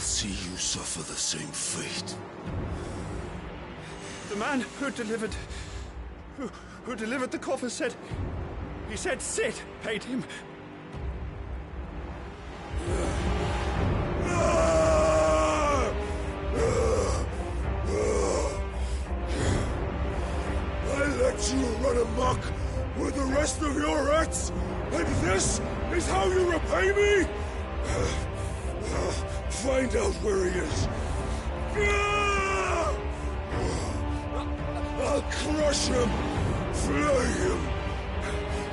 see you suffer the same fate. The man who delivered the coffer said... He said Sid paid him. I let you run amok with the rest of your rats, and this is how you repay me? Find out where he is. I'll crush him, flay him,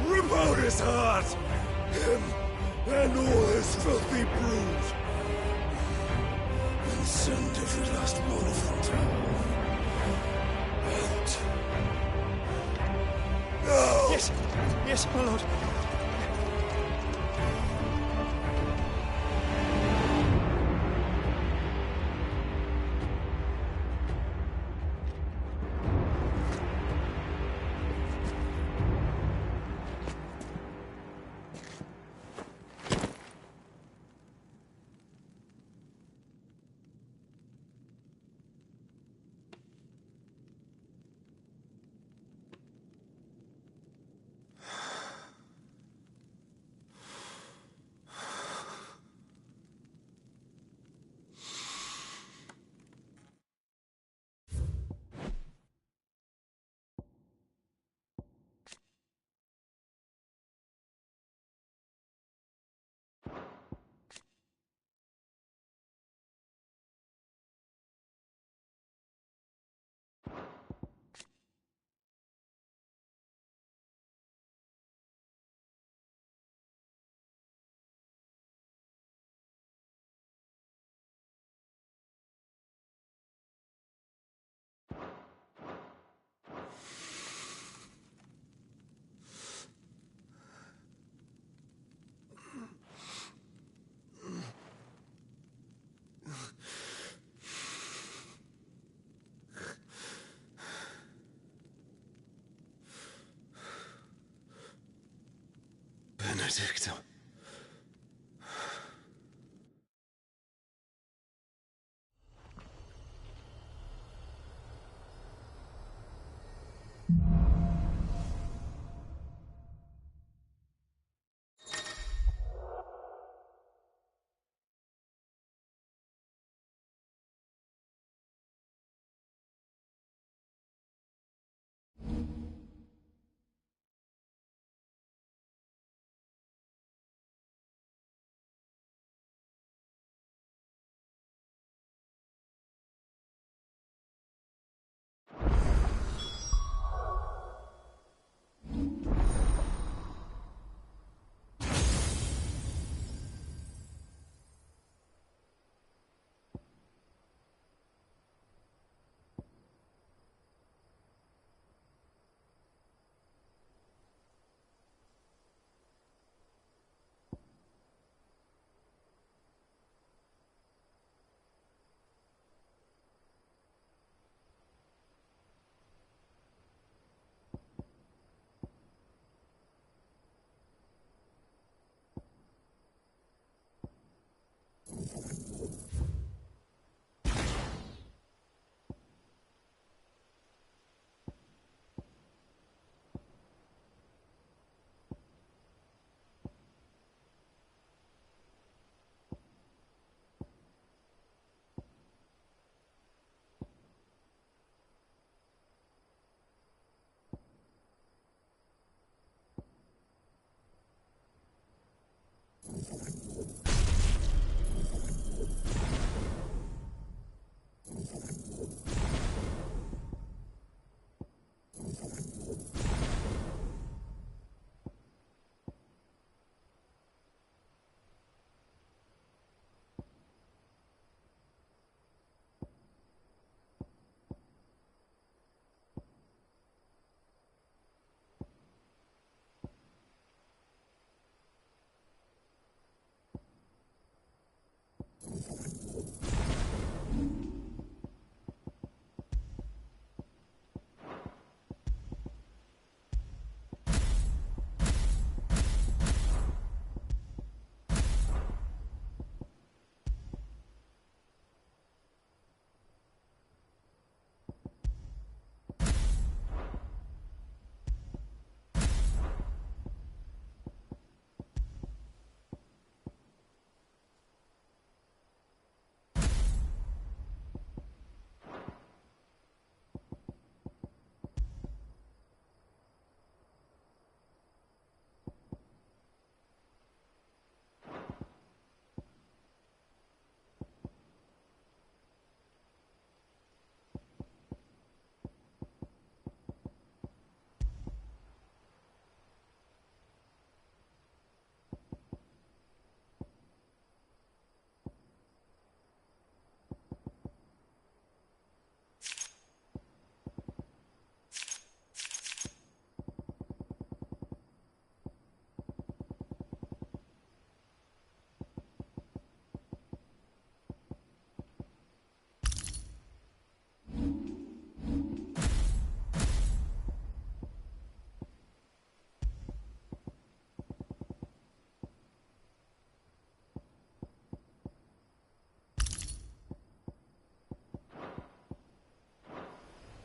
rip out his heart, him and all his filthy brood, and send every last one of them out. Now! Yes, my lord. Benedicta.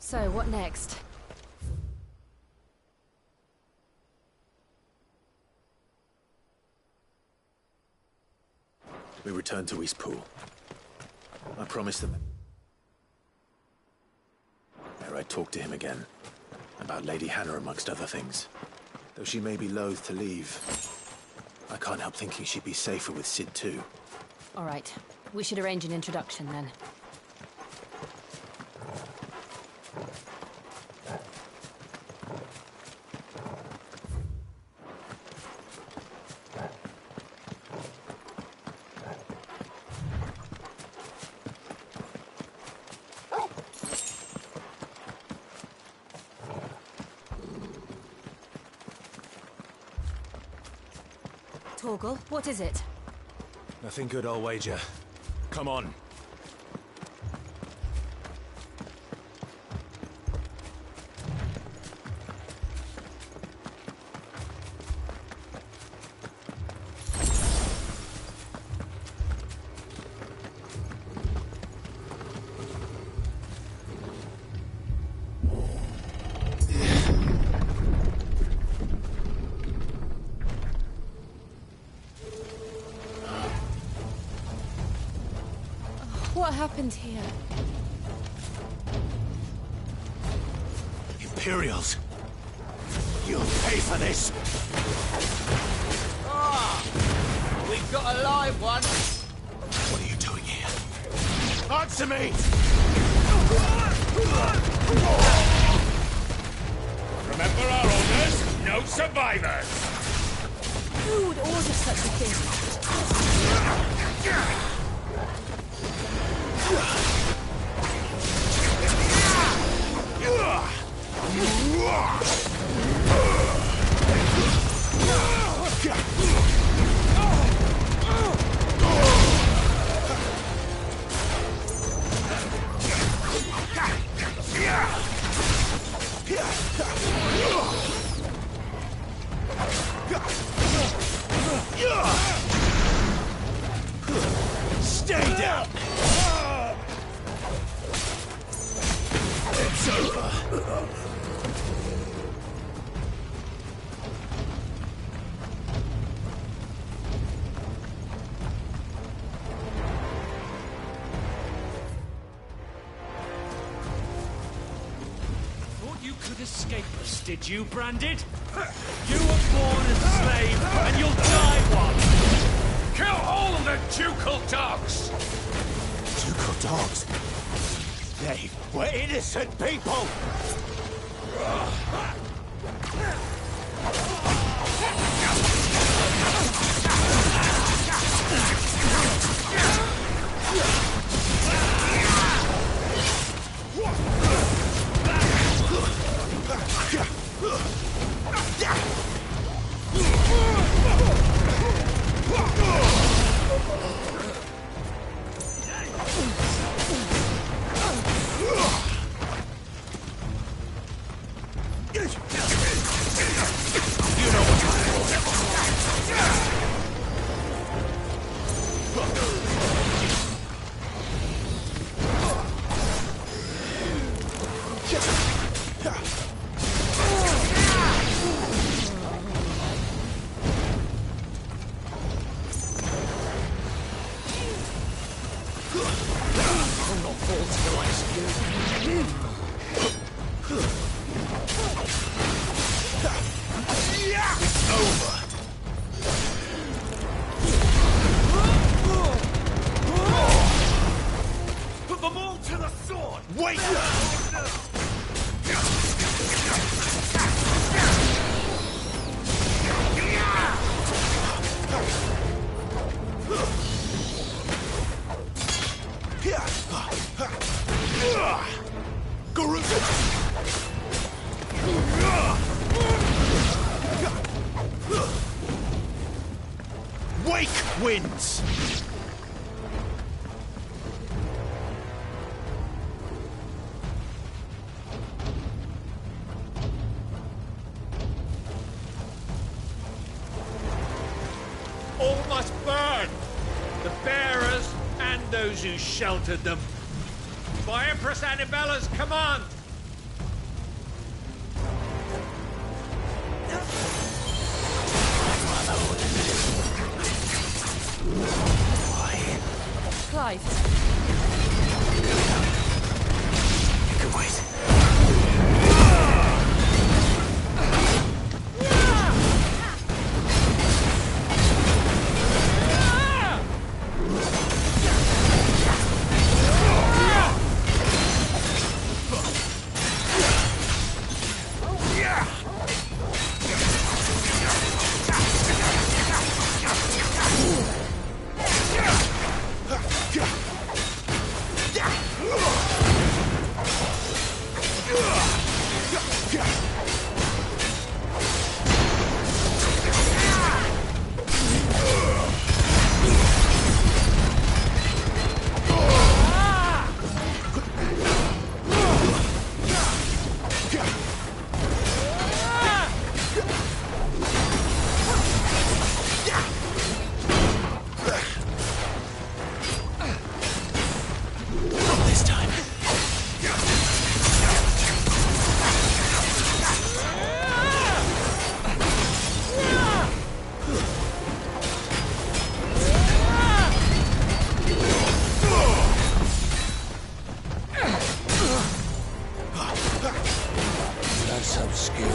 So, what next? We return to Eastpool. I promised them. There I talked to him again. About Lady Hannah, amongst other things. Though she may be loath to leave, I can't help thinking she'd be safer with Sid too. All right. We should arrange an introduction then. Torgal, what is it? Nothing good, I'll wager. Come on. What happened here? Imperials! You'll pay for this! We've got a live one. What are you doing here? Answer me! Remember our orders? No survivors. Who would order such a thing? Stay down! It's over! Thought you could escape us, did you, Branded? You were born as a slave, and you'll die one! Kill all the ducal dogs! Ducal dogs? They were innocent people! Put them all to the sword! Wait! Wake wins! All must burn! The bearers and those who sheltered them. By Empress Annibella's command, Why? Clive, You can wait. This time. That's some skill.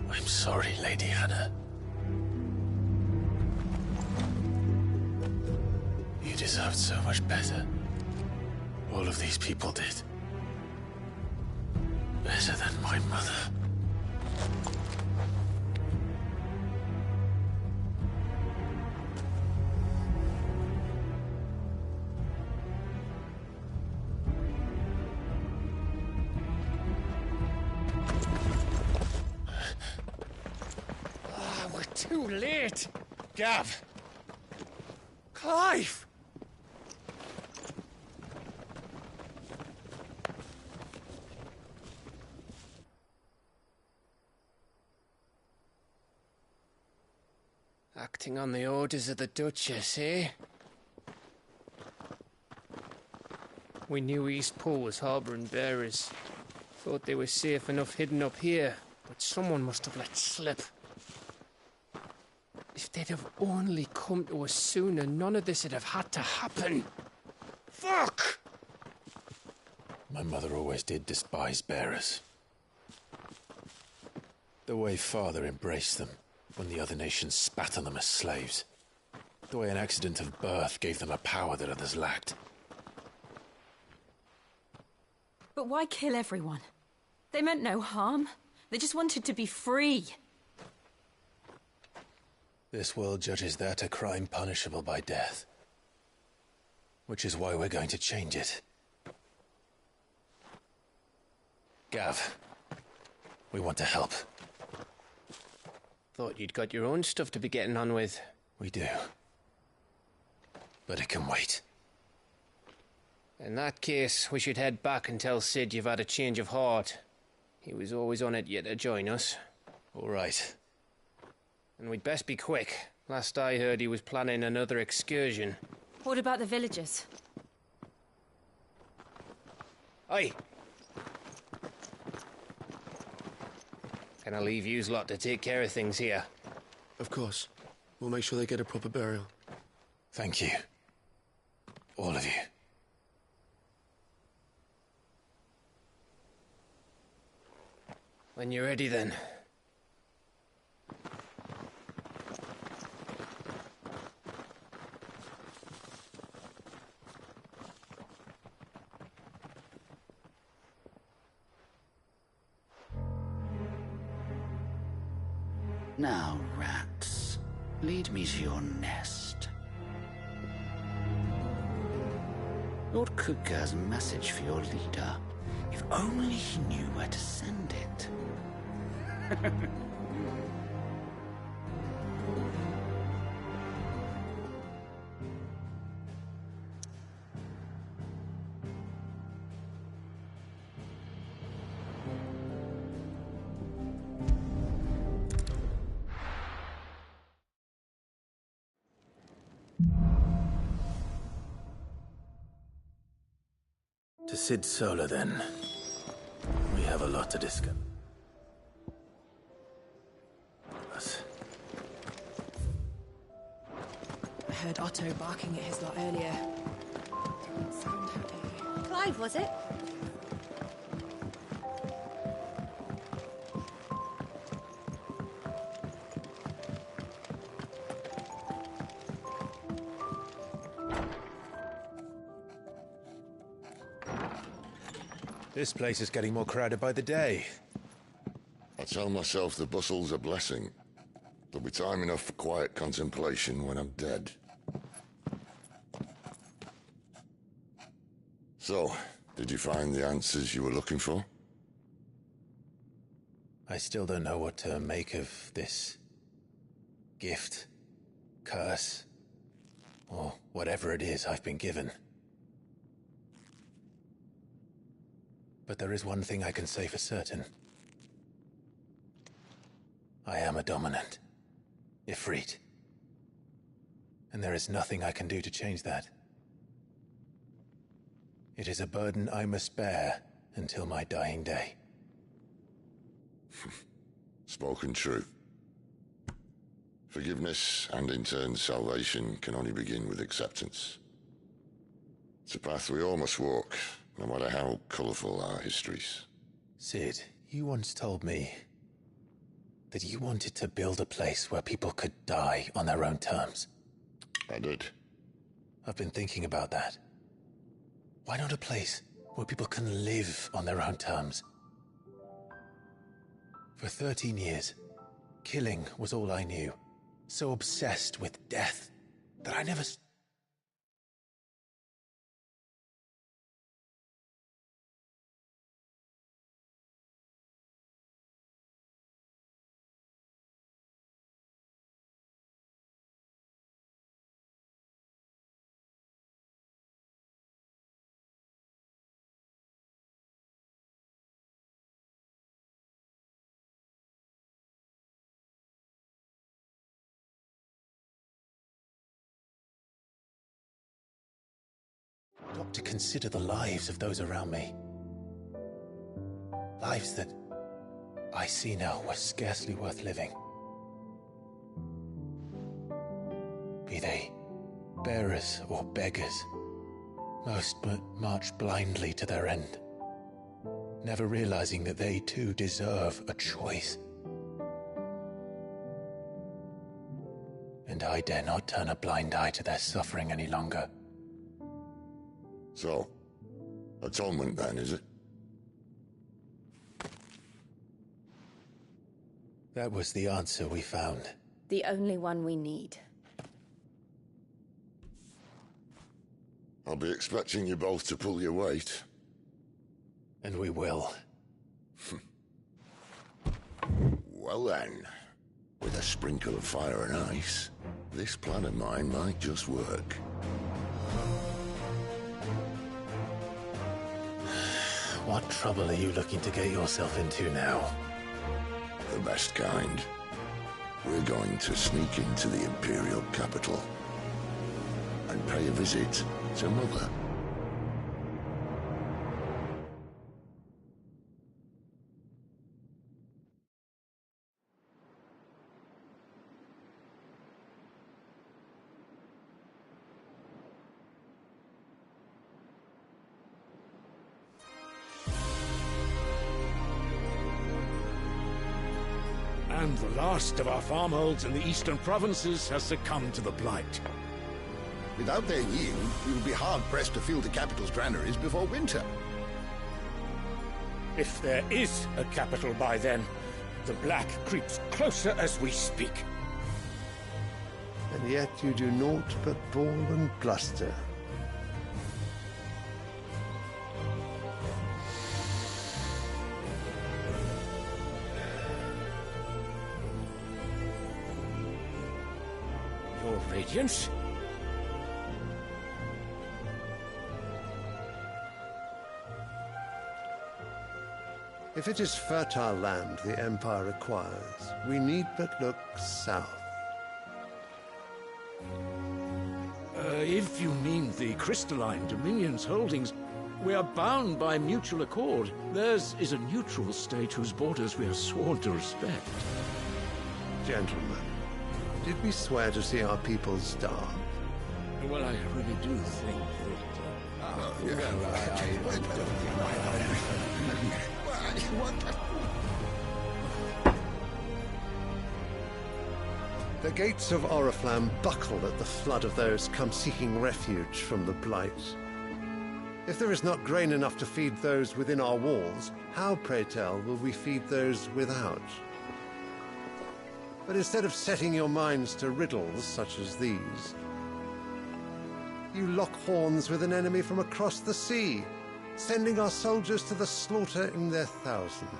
I'm sorry, Lady Hannah. You deserved so much better. All of these people did. Better than my mother. We're too late. Gav. Clive. Acting on the orders of the Duchess, eh? We knew Eastpool was harbouring bearers. Thought they were safe enough hidden up here, but someone must have let slip. If they'd have only come to us sooner, none of this would have had to happen. Fuck! My mother always did despise bearers. The way Father embraced them when the other nations spat on them as slaves. The way an accident of birth gave them a power that others lacked. but why kill everyone? They meant no harm. They just wanted to be free. This world judges that a crime punishable by death. Which is why we're going to change it. Gav, we want to help. Thought you'd got your own stuff to be getting on with. We do. But it can wait. In that case, we should head back and tell Sid you've had a change of heart. He was always on it yet to join us. All right. And we'd best be quick. Last I heard, he was planning another excursion. What about the villagers? Aye. Can I leave yous lot to take care of things here? Of course. We'll make sure they get a proper burial. Thank you. All of you. When you're ready, then. Now, rats, lead me to your nest. Lord Kupka has a message for your leader. If only he knew where to send it. To Sid Solar, then. We have a lot to discuss. I heard Otto barking at his lot earlier. Didn't sound happy. Clive, was it? This place is getting more crowded by the day. I tell myself the bustle's a blessing. There'll be time enough for quiet contemplation when I'm dead. So, did you find the answers you were looking for? I still don't know what to make of this gift, curse, or whatever it is I've been given. But there is one thing I can say for certain. I am a dominant, Ifrit. And there is nothing I can do to change that. It is a burden I must bear until my dying day. Spoken true. Forgiveness, and in turn salvation, can only begin with acceptance. It's a path we all must walk, no matter how colourful our histories. Sid, you once told me that you wanted to build a place where people could die on their own terms. I did. I've been thinking about that. Why not a place where people can live on their own terms? For 13 years, killing was all I knew. So obsessed with death that I never... to consider the lives of those around me. Lives that I see now were scarcely worth living. Be they bearers or beggars, most march blindly to their end, never realizing that they too deserve a choice. And I dare not turn a blind eye to their suffering any longer. So, atonement then, is it? That was the answer we found. The only one we need. I'll be expecting you both to pull your weight. And we will. Well then, with a sprinkle of fire and ice, this plan of mine might just work. What trouble are you looking to get yourself into now? The best kind. We're going to sneak into the Imperial capital and pay a visit to Mother. And the last of our farmholds in the eastern provinces has succumbed to the blight. Without their yield, we will be hard-pressed to fill the capital's granaries before winter. If there is a capital by then, the black creeps closer as we speak. And yet you do naught but bawl and bluster. Radiance. If it is fertile land the Empire requires, we need but look south. If you mean the crystalline Dominion's holdings, we are bound by mutual accord. Theirs is a neutral state whose borders we are sworn to respect. Gentlemen, did we swear to see our people starve? Well, I really do think The gates of Oriflamme buckle at the flood of those come seeking refuge from the Blight. If there is not grain enough to feed those within our walls, how, pray tell, will we feed those without? But instead of setting your minds to riddles such as these, you lock horns with an enemy from across the sea, sending our soldiers to the slaughter in their thousands.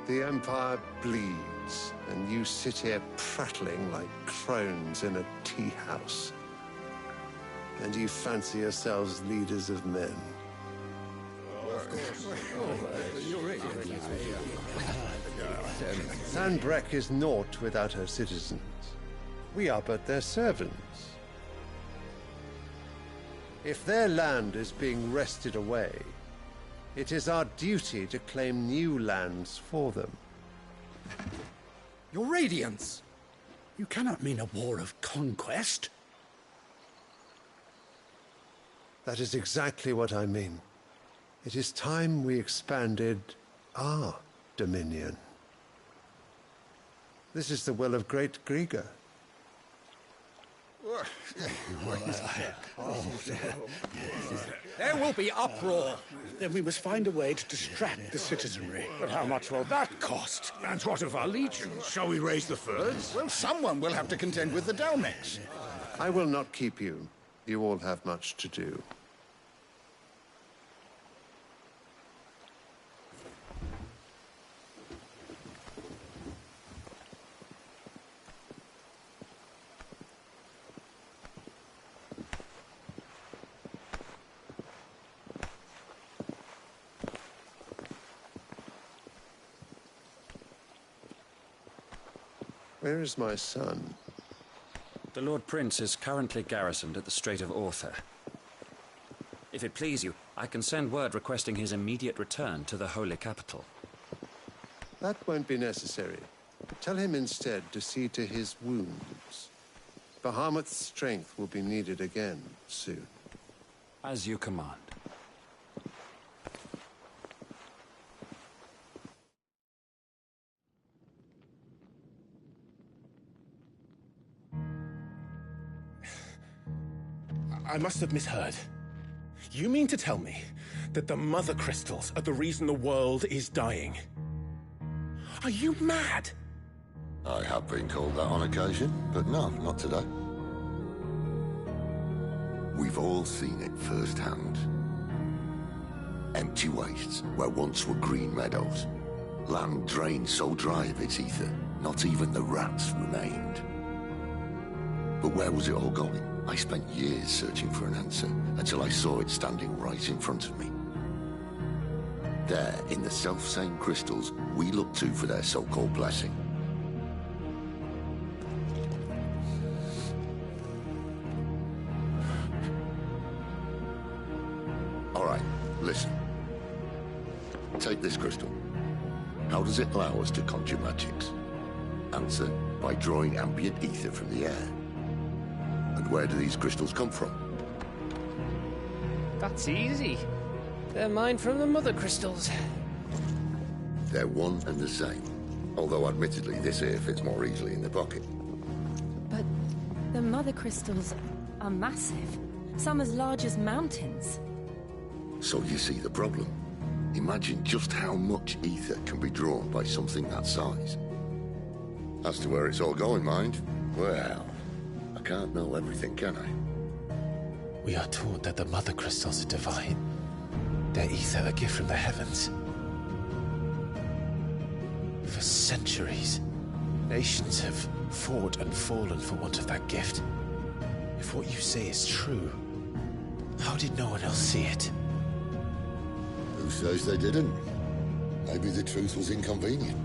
The Empire bleeds, and you sit here prattling like crones in a tea house. And you fancy yourselves leaders of men. Sandbreck is naught without her citizens. We are but their servants. If their land is being wrested away, it is our duty to claim new lands for them. Your Radiance! You cannot mean a war of conquest. That is exactly what I mean. It is time we expanded our dominion. This is the will of great Grieger. There will be uproar. Then we must find a way to distract the citizenry. But how much will that cost? And what of our legions? Shall we raise the furs? Well, someone will have to contend with the Dalmex. I will not keep you. You all have much to do. Where is my son? The Lord Prince is currently garrisoned at the Strait of Author. If it please you, I can send word requesting his immediate return to the Holy Capital. That won't be necessary. Tell him instead to see to his wounds. Bahamut's strength will be needed again soon. As you command. I must have misheard. You mean to tell me that the Mother Crystals are the reason the world is dying? Are you mad? I have been called that on occasion, but no, not today. We've all seen it firsthand. Empty wastes where once were green meadows. Land drained so dry of its ether, not even the rats remained. But where was it all going? I spent years searching for an answer, until I saw it standing right in front of me. There, in the self-same crystals we look to for their so-called blessing. All right, listen. Take this crystal. How does it allow us to conjure magics? Answer, by drawing ambient ether from the air. And where do these crystals come from? That's easy. They're mine from the Mother Crystals. They're one and the same. Although admittedly this here fits more easily in the pocket. But the Mother Crystals are massive. Some as large as mountains. So you see the problem. Imagine just how much ether can be drawn by something that size. As to where it's all going, mind, well, I can't know everything, can I? We are taught that the Mother Crystals are divine. Their ether a gift from the heavens. For centuries, nations have fought and fallen for want of that gift. If what you say is true, how did no one else see it? Who says they didn't? Maybe the truth was inconvenient.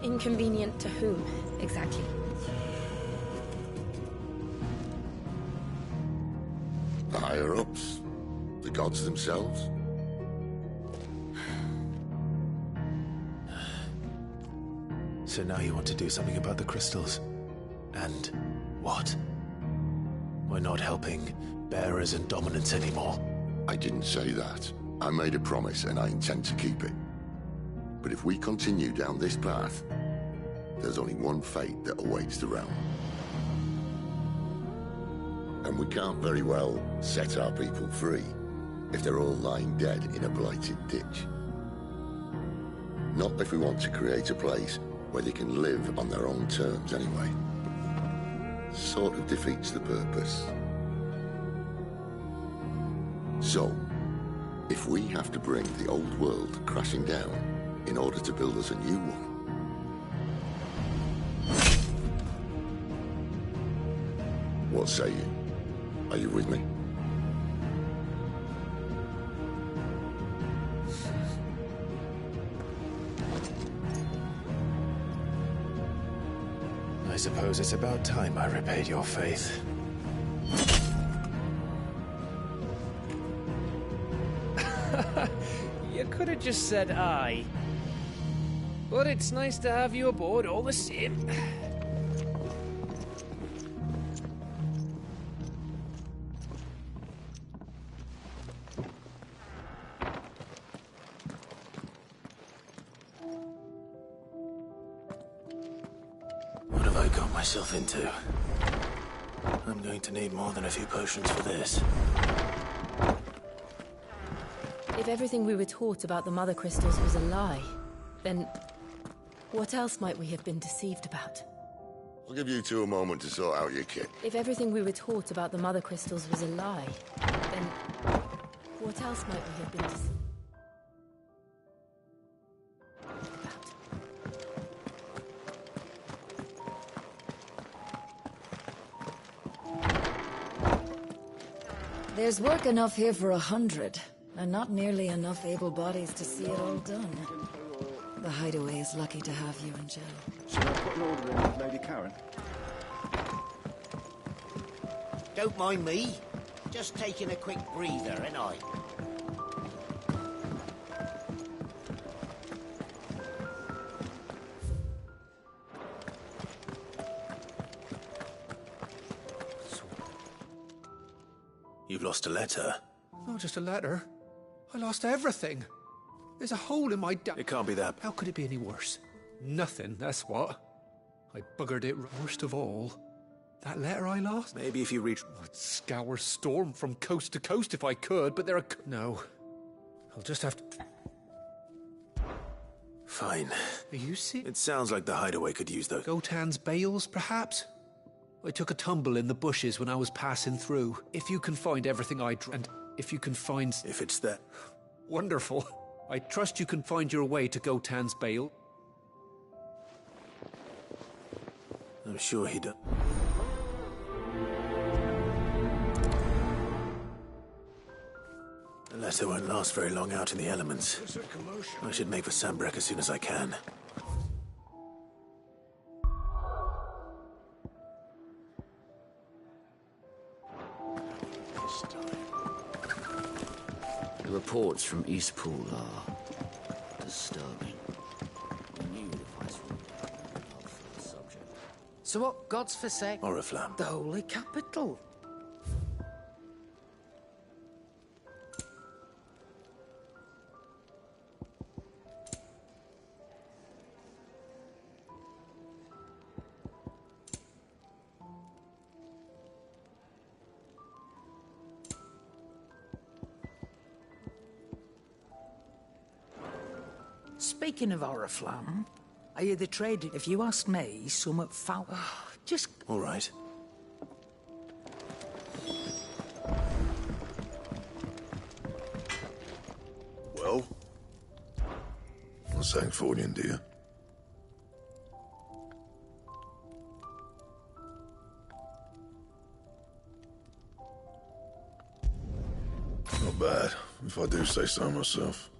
Inconvenient to whom, exactly? The higher-ups? The gods themselves? So now you want to do something about the crystals? And what? We're not helping bearers and dominants anymore. I didn't say that. I made a promise and I intend to keep it. But if we continue down this path, there's only one fate that awaits the realm. And we can't very well set our people free if they're all lying dead in a blighted ditch. Not if we want to create a place where they can live on their own terms anyway. Sort of defeats the purpose. So, if we have to bring the old world crashing down in order to build us a new one, what say you? Are you with me? I suppose it's about time I repaid your faith. You could have just said aye. But it's nice to have you aboard all the same. What have I got myself into? I'm going to need more than a few potions for this. If everything we were taught about the Mother Crystals was a lie, then what else might we have been deceived about? I'll give you two a moment to sort out your kit. If everything we were taught about the Mother Crystals was a lie, then what else might we have been deceived about? There's work enough here for 100, and not nearly enough able bodies to see it all done. The Hideaway is lucky to have you in jail. Should I put an order in with Lady Karen? Don't mind me. Just taking a quick breather, ain't I? You've lost a letter. Not just a letter. I lost everything. There's a hole in my It can't be that. How could it be any worse? Nothing, that's what. I buggered it worst of all. That letter I lost? Maybe if you reach... I'd scour Storm from coast to coast if I could, but there are... No. I'll just have to... Fine. Are you sick? It sounds like the Hideaway could use those. Gotan's bales, perhaps? I took a tumble in the bushes when I was passing through. If you can find everything and if you can find... If it's that... Wonderful. I trust you can find your way to Gotan's bale. I'm sure he does. The letter won't last very long out in the elements. I should make for Sambrek as soon as I can. The reports from Eastpool are disturbing. We knew the Vice would have for the subject. So what gods forsake? Oriflamme. The holy capital. Speaking of Oriflamme, I hear the trade, if you ask me, somewhat foul. Just... All right. Well? What's Sancfordian, dear? Not bad, if I do say so myself.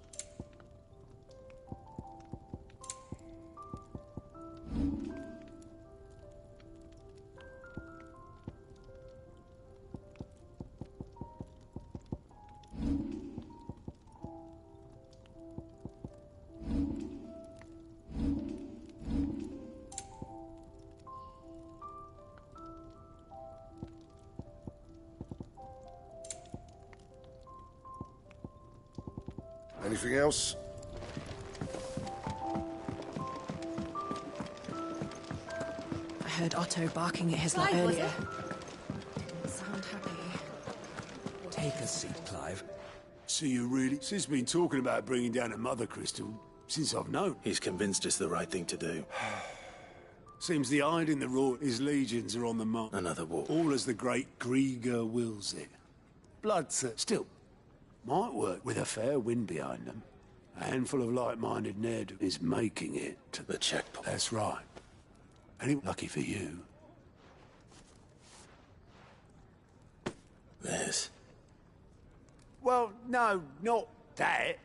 Anything else? I heard Otto barking at his lot Clive, was earlier. it? Sound happy. Take a seat, Clive. So you really... Sid's been talking about bringing down a mother crystal since I've known. He's convinced it's the right thing to do. Seems the Hyde in the Raw, his legions are on the march. Another war. All as the great Grieger wills it. Bloodthirst. Still, might work with a fair wind behind them. A handful of like-minded Ned is making it to the checkpoint. That's right. And it lucky for you. This. Well, no, not that.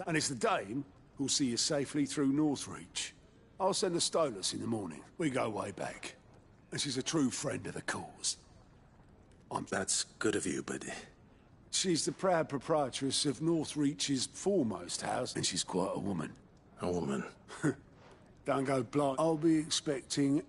And it's the Dame who'll see you safely through Northreach. I'll send the Stolas in the morning. We go way back. And she's a true friend of the cause. That's good of you, but... She's the proud proprietress of Northreach's foremost house, and she's quite a woman. A woman? Don't go blind. I'll be expecting...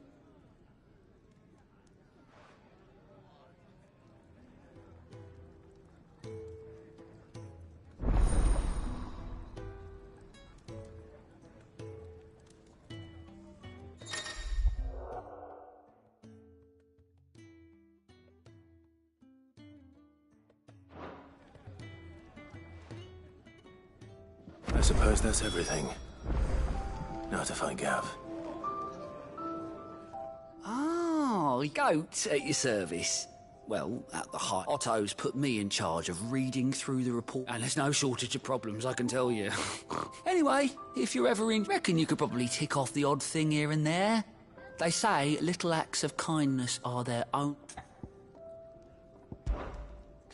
I suppose that's everything. Now to find Gav. Oh, goat at your service. Well, at the height, Otto's put me in charge of reading through the report, and there's no shortage of problems, I can tell you. Anyway, if you're ever in, reckon you could probably tick off the odd thing here and there. They say little acts of kindness are their own.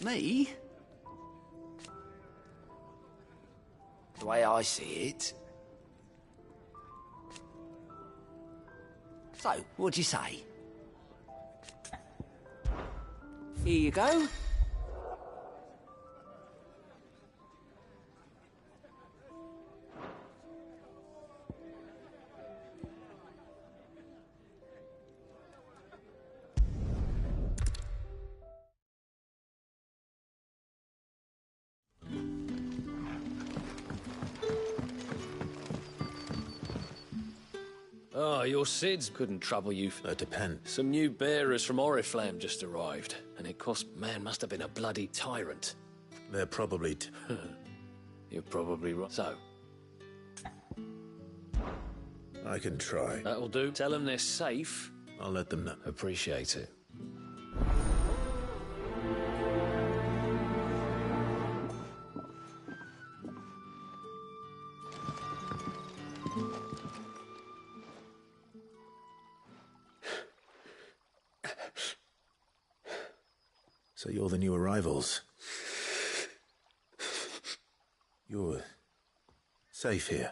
Me? The way I see it. So, what'd you say? Here you go. Oh, your Sids couldn't trouble you. That depends. Some new bearers from Oriflamme just arrived, and it cost... Man must have been a bloody tyrant. They're probably... You're probably right. So? I can try. That'll do. Tell them they're safe. I'll let them know. Appreciate it. So you're the new arrivals. You're safe here.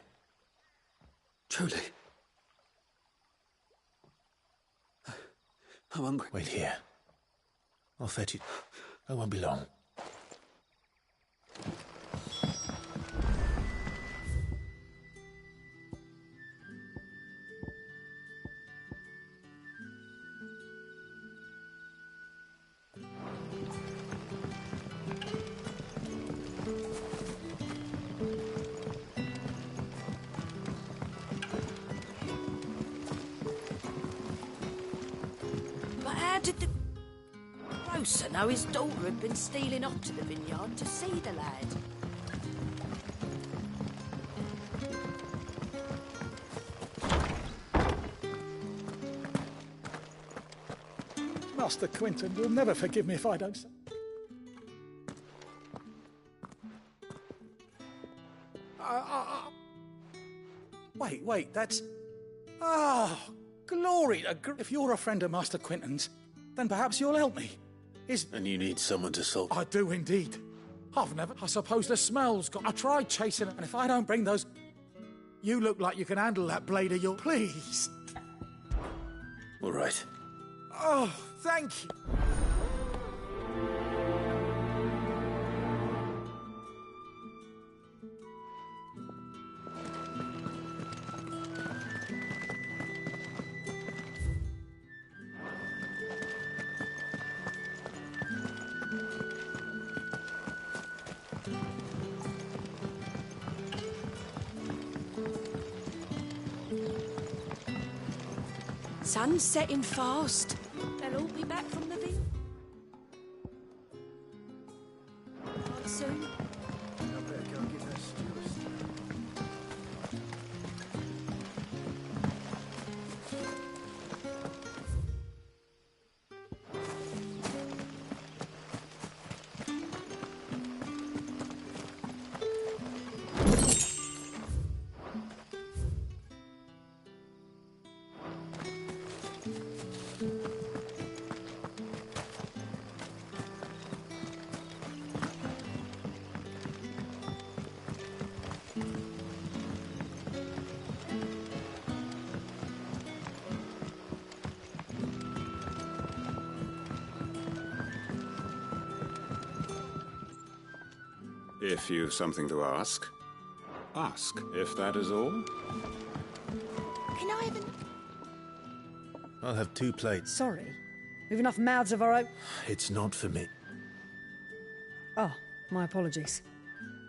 Truly. I'm hungry. Wait here. I'll fetch you. I won't be long. But how did the grocer know his daughter had been stealing off to the vineyard to see the lad? Master Quinton will never forgive me if I don't... Wait, that's... Oh, glory! If you're a friend of Master Quinton's, then perhaps you'll help me. And you need someone to solve... I do indeed. I've never... I suppose the smell's got... I tried chasing it, and if I don't bring those... You look like you can handle that blade of yours. Please. All right. Oh, thank you. Sun's setting fast. They'll all be back from the vin. Soon. I better go and get that stewardess. If you've something to ask, ask, if that is all. Can I have an... I'll have 2 plates. Sorry. We've enough mouths of our own. It's not for me. Oh, my apologies.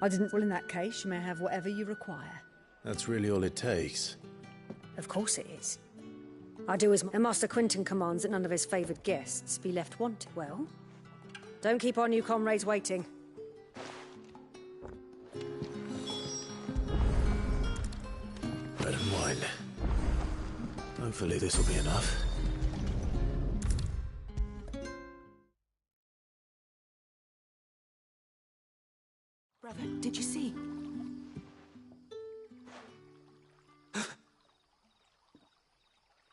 I didn't... Well, in that case, you may have whatever you require. That's really all it takes. Of course it is. I do as... And Master Quinton commands that none of his favoured guests be left wanting. Well, don't keep our new comrades waiting. Bread and wine. Hopefully this will be enough. Brother, did you see?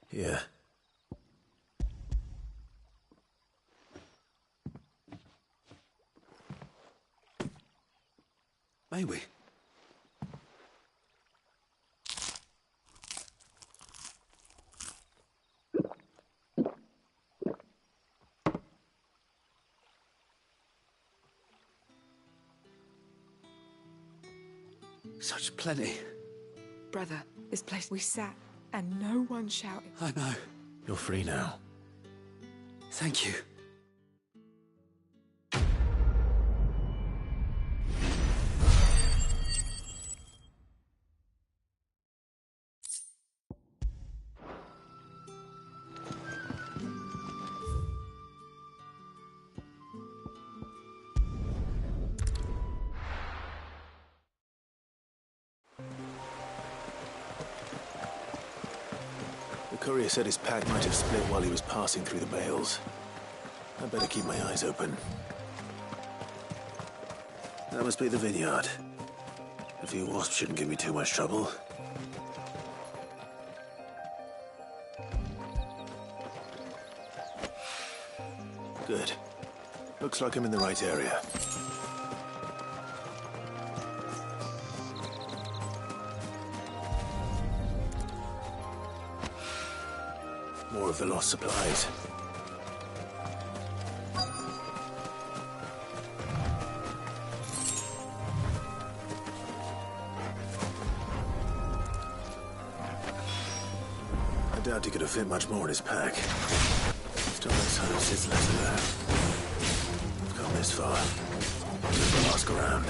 Yeah. May we? Such plenty. Brother, this place we sat and no one shouted. I know. You're free now. Thank you. The courier said his pack might have split while he was passing through the bales. I'd better keep my eyes open. That must be the vineyard. A few wasps shouldn't give me too much trouble. Good. Looks like I'm in the right area. More of the lost supplies. I doubt he could have fit much more in his pack. Still, let's hope it's less of that. I've come this far. We'll ask around.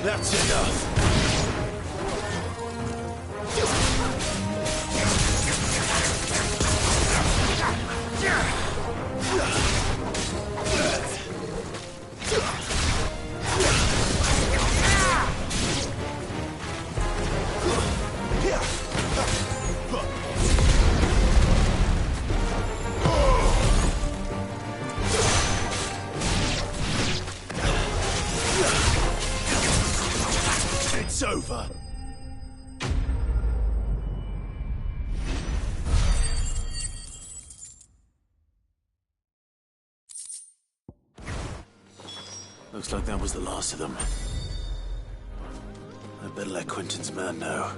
That's enough. Looks like that was the last of them. I'd better let Quentin's man know.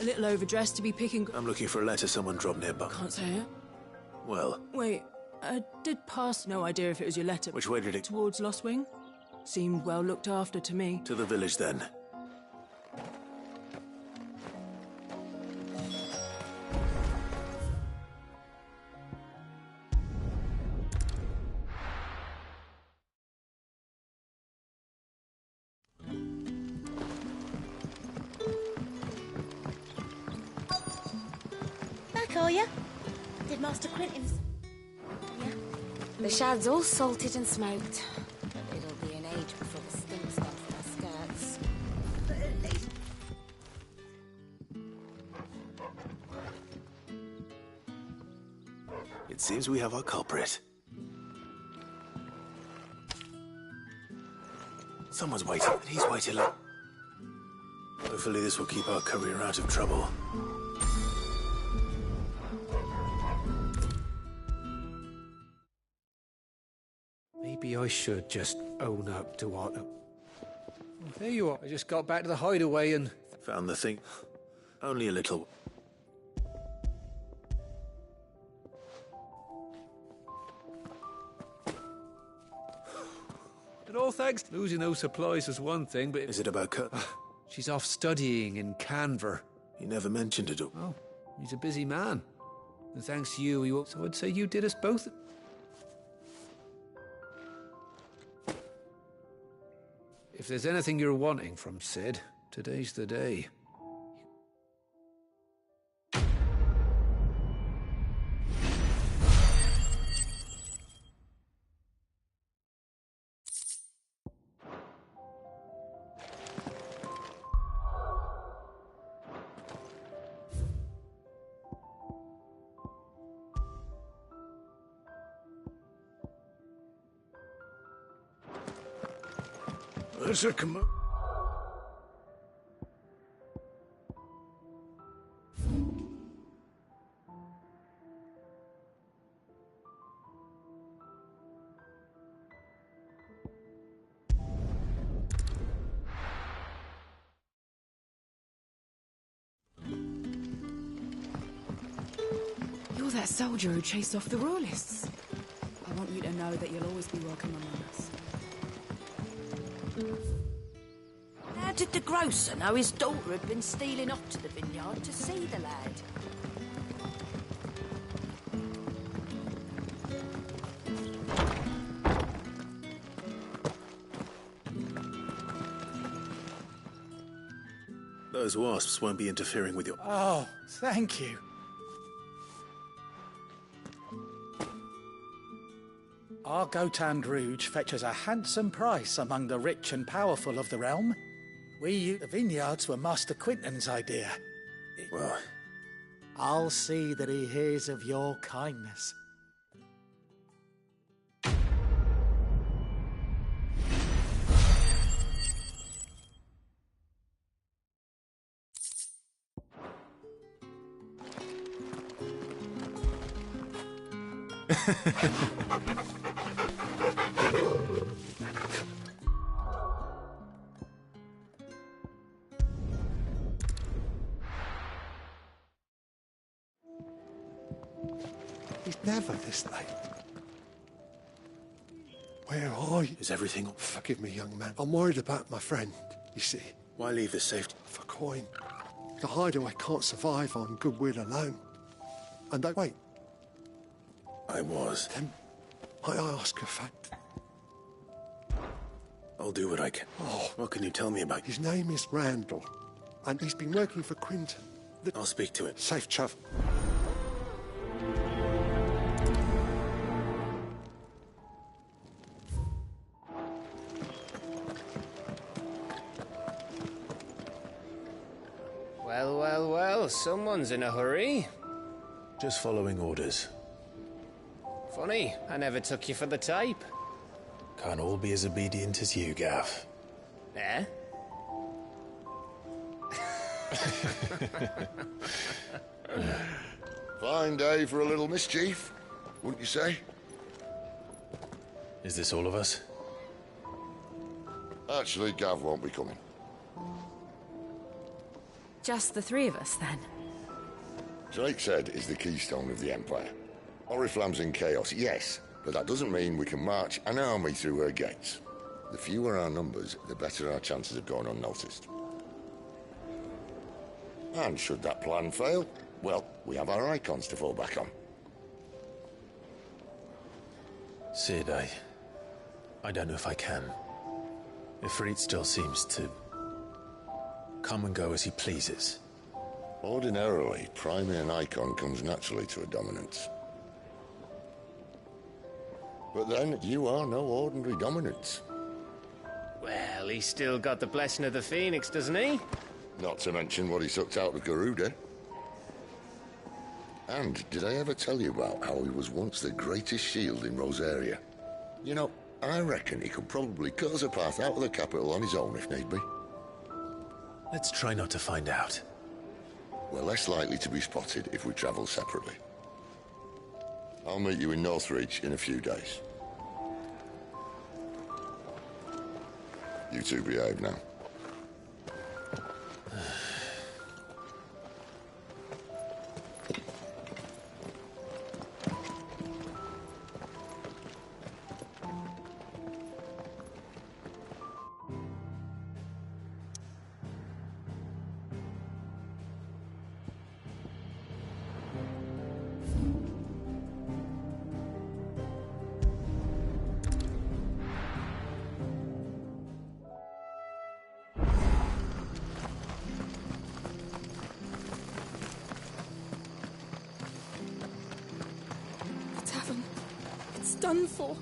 A little overdressed to be picking... I'm looking for a letter someone dropped nearby. Can't say it. Well, Wait, I did pass. No idea if it was your letter. which way did it? Towards Lost Wing? Seemed well looked after to me. To the village, then. Back, are ya? Did Master Quentin's... Yeah. The shad's all salted and smoked. But it'll be an age before the stink's gone from our skirts. But at least... It seems we have our culprit. Someone's waiting, and he's waiting long. Hopefully this will keep our career out of trouble. Maybe I should just own up to what... Oh, there you are. I just got back to the hideaway and... Found the thing. Only a little. And all thanks. Losing those supplies was one thing, but... Is it about cut? She's off studying in Canver. He never mentioned it. Oh, he's a busy man. And thanks to you, so I'd say you did us both... If there's anything you're wanting from Sid, today's the day. There's a command. You're that soldier who chased off the royalists. I want you to know that you'll always be welcome among us. How did the grocer know his daughter had been stealing off to the vineyard to see the lad? Those wasps won't be interfering with your... Oh, thank you. Our Gotand Rouge fetches a handsome price among the rich and powerful of the realm. The vineyards were Master Quentin's idea. Well... I'll see that he hears of your kindness. He's never this late. Where are you? Is everything... Forgive me, young man. I'm worried about my friend, you see. Why leave the safety? For coin. The hideaway can't survive on goodwill alone. And wait. I was. Then, I ask a fact. I'll do what I can. Oh. What can you tell me about... His name is Randall, and he's been working for Quentin. I'll speak to him. Safe travel. Well, well, well, someone's in a hurry. Just following orders. Funny, I never took you for the type. Can't all be as obedient as you, Gav. Eh? Fine day for a little mischief, wouldn't you say? Is this all of us? Actually, Gav won't be coming. Just the three of us, then? Drake's Head is the keystone of the Empire. Oriflamme's in chaos, yes, but that doesn't mean we can march an army through her gates. The fewer our numbers, the better our chances of going unnoticed. And should that plan fail, well, we have our icons to fall back on. Sid, I don't know if I can. Ifrit still seems to come and go as he pleases. Ordinarily, priming an icon comes naturally to a dominance. But then, you are no ordinary dominance. Well, he's still got the blessing of the Phoenix, doesn't he? Not to mention what he sucked out of Garuda. And did I ever tell you about how he was once the greatest shield in Rosaria? You know, I reckon he could probably cut us a path out of the capital on his own if need be. Let's try not to find out. We're less likely to be spotted if we travel separately. I'll meet you in Northreach in a few days. You two behave now. Done for.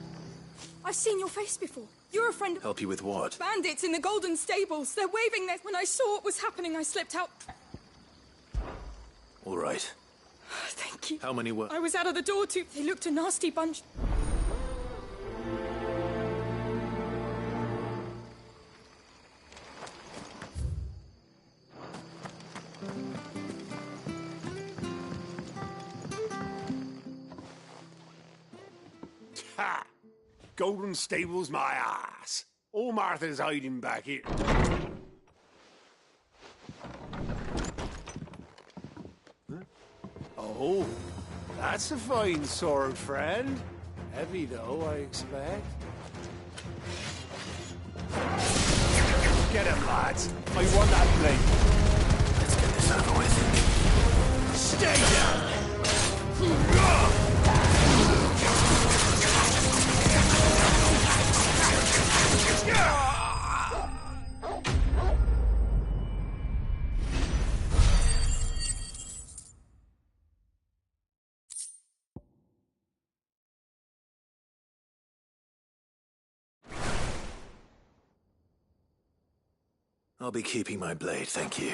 I've seen your face before. You're a friend of... Help you with what? Bandits in the Golden Stables. They're waving their... When I saw what was happening, I slipped out. All right. Thank you. How many were... I was out of the door too. They looked a nasty bunch. Ha! Golden Stables, my ass. All Martha's hiding back here. Huh? Oh, that's a fine sword, friend. Heavy, though, I expect. Get him, lads. I want that blade. Let's get this over with. Stay down! I'll be keeping my blade, thank you.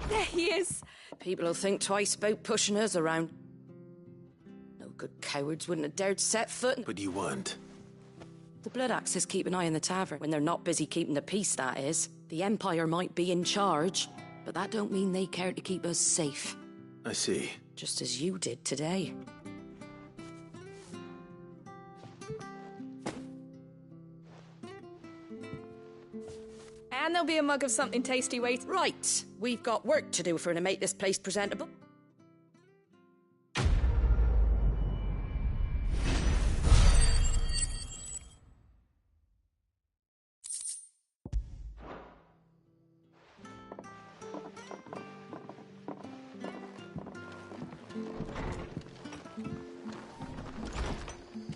There he is. People will think twice about pushing us around. No good cowards wouldn't have dared set foot in... But you weren't. The Blood Axes keep an eye on the tavern. When they're not busy keeping the peace, that is. The Empire might be in charge, but that don't mean they care to keep us safe. I see. Just as you did today. And there'll be a mug of something tasty waiting. Right. We've got work to do for to make this place presentable.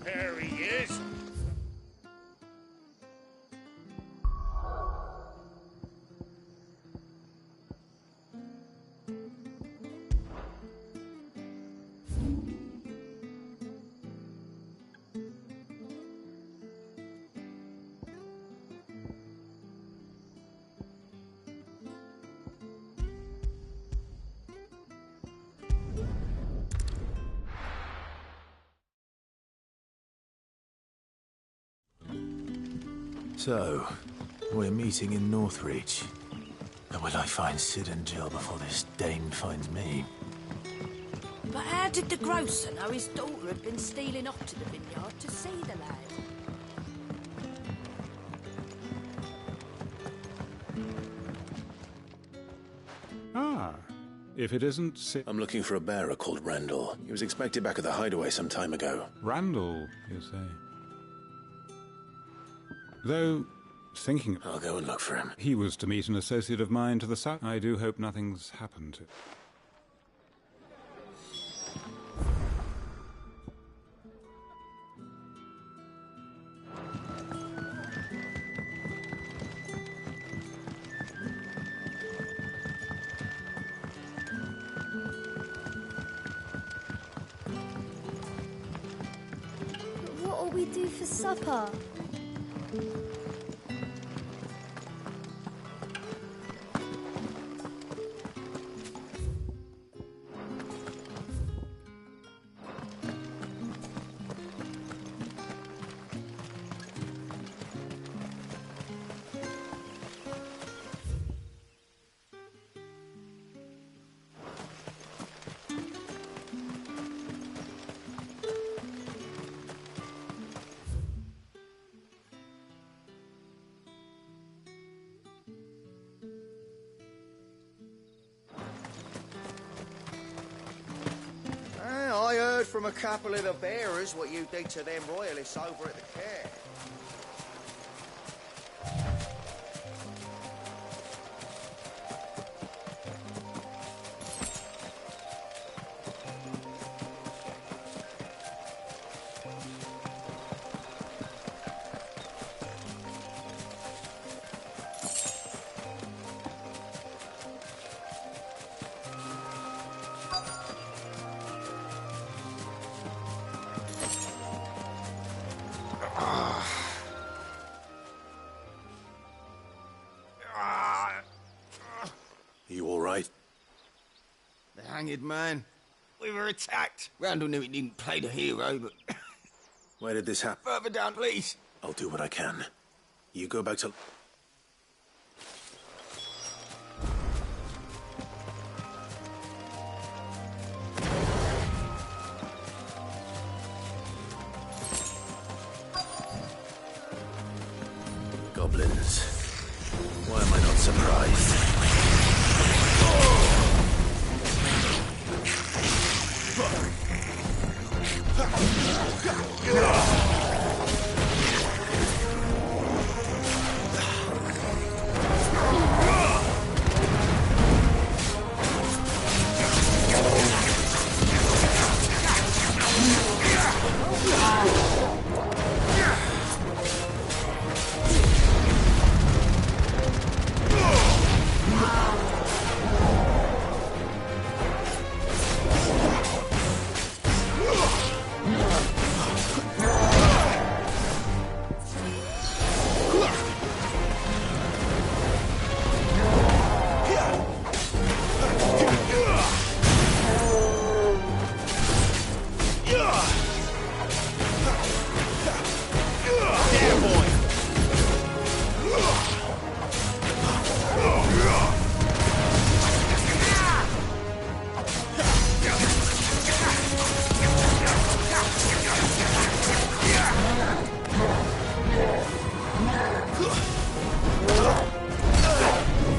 There he is. So, We're meeting in Northreach. But will I find Sid and Jill before this Dane finds me? But how did the grocer know his daughter had been stealing off to the vineyard to see the lad? Ah, if it isn't I'm looking for a bearer called Randall. He was expected back at the hideaway some time ago. Randall, you say? Though, thinking... I'll go and look for him. He was to meet an associate of mine to the south. I do hope nothing's happened to... What'll we do for supper? I heard from a couple of the bearers what you did to them royalists over at the care. You all right? The hanged man. We were attacked. Randall knew he didn't play the hero, but... Where did this happen? Further down, please. I'll do what I can. You go back to... Goblins. Why am I not surprised?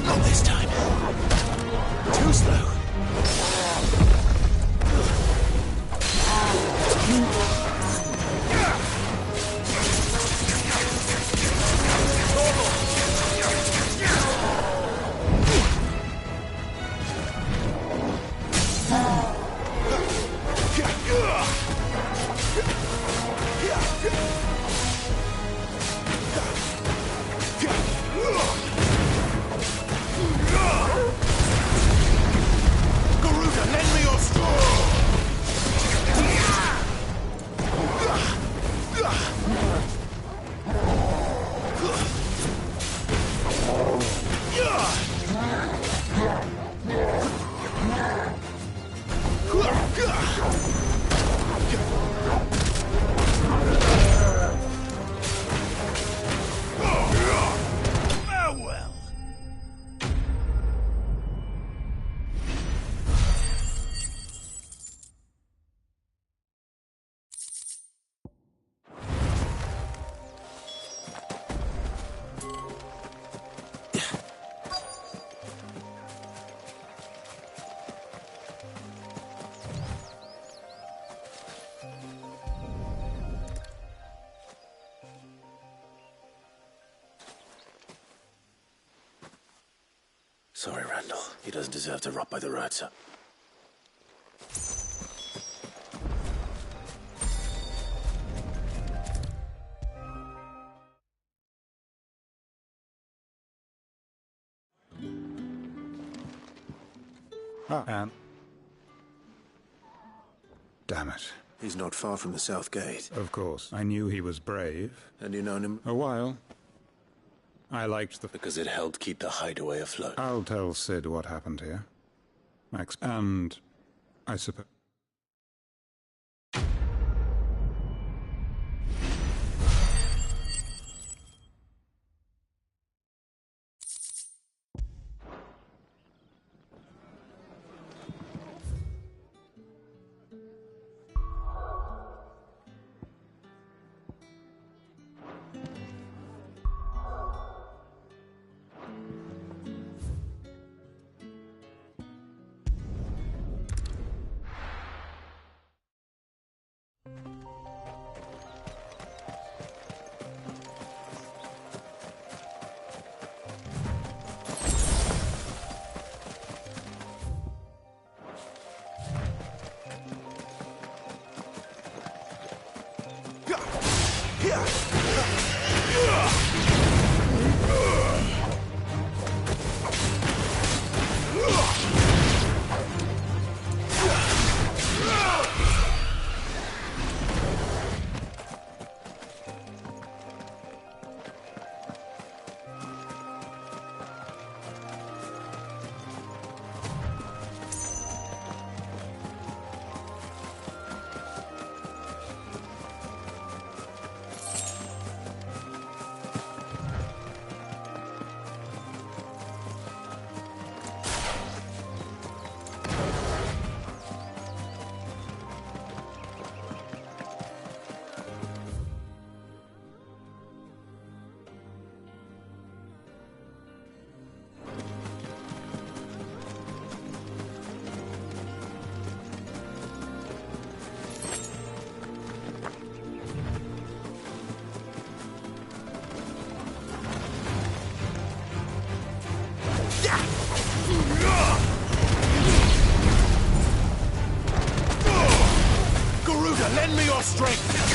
Not this time. Too slow. Garuda, lend me your sword! Sorry, Randall. He doesn't deserve to rot by the roadside. And... Damn it. He's not far from the South Gate. Of course. I knew he was brave. And you known him? A while. I liked the... Because it helped keep the hideaway afloat. I'll tell Sid what happened here. Max. And... I suppose... Lend me your strength!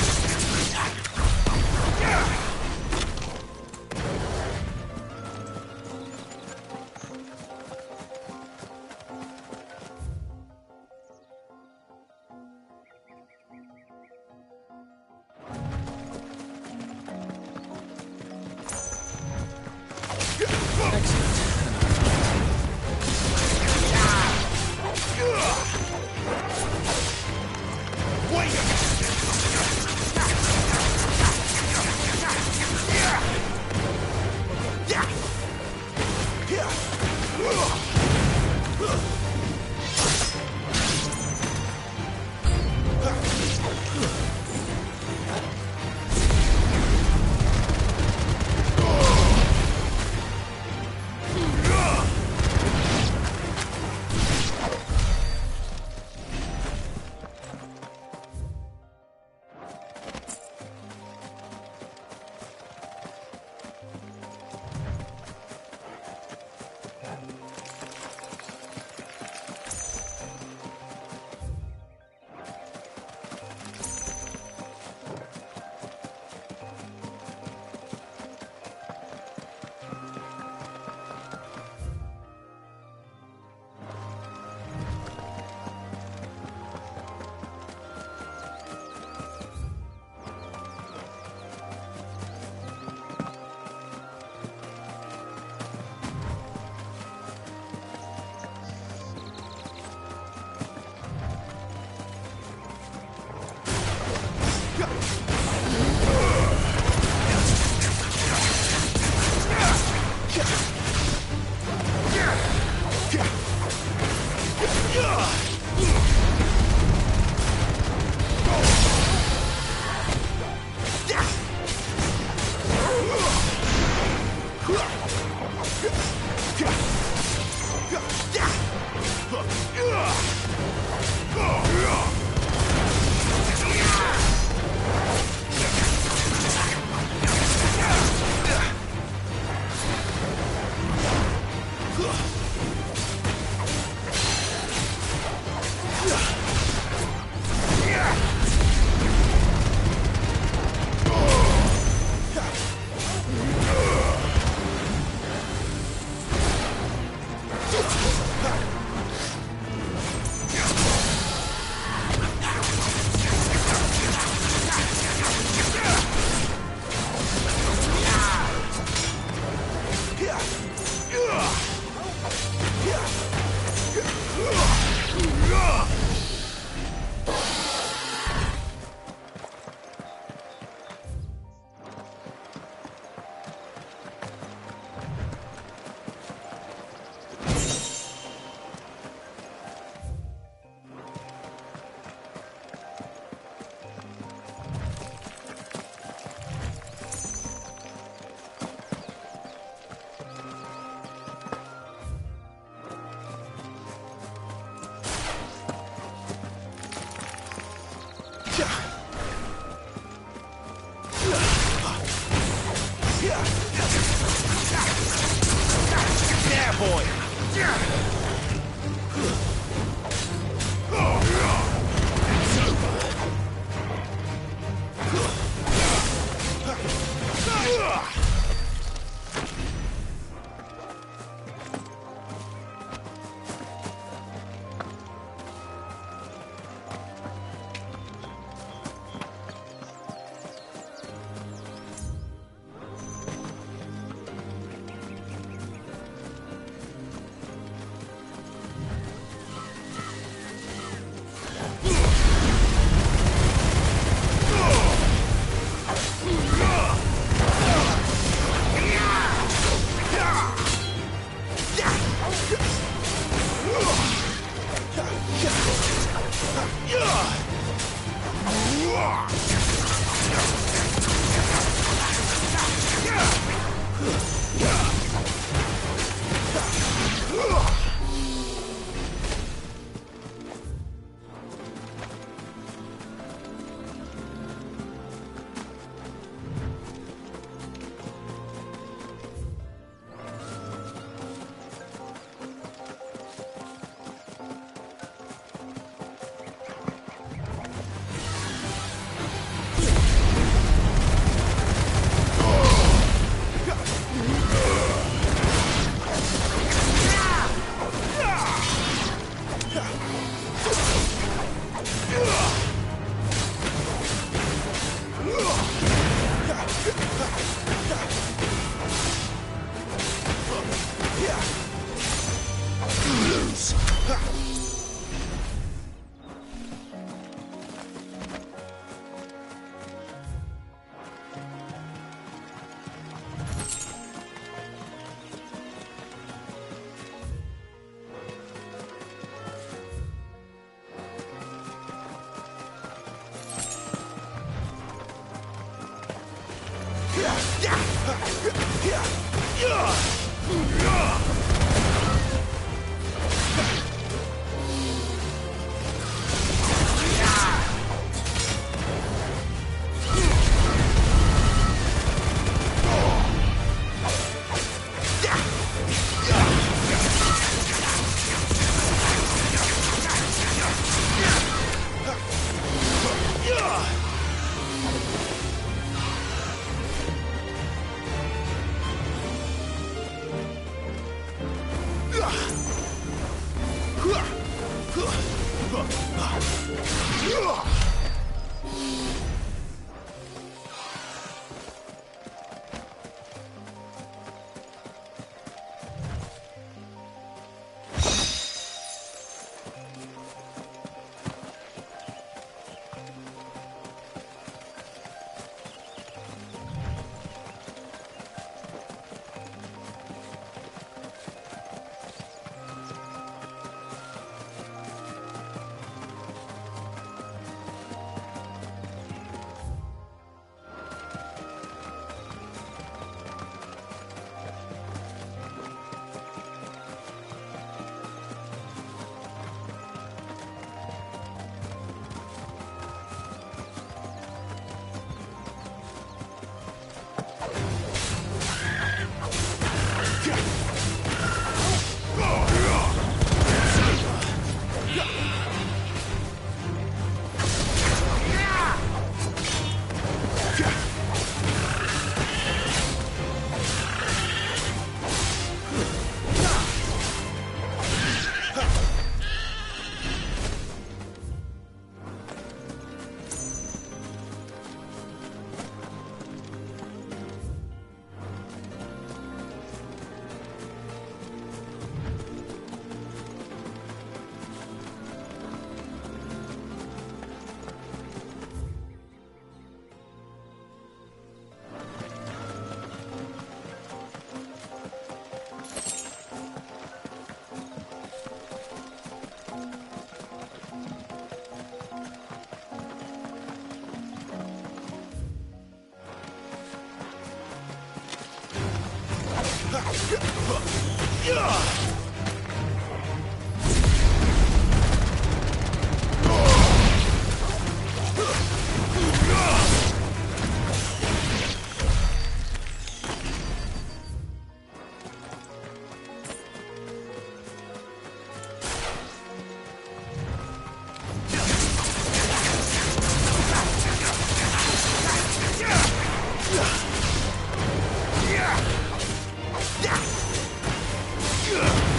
Yeah!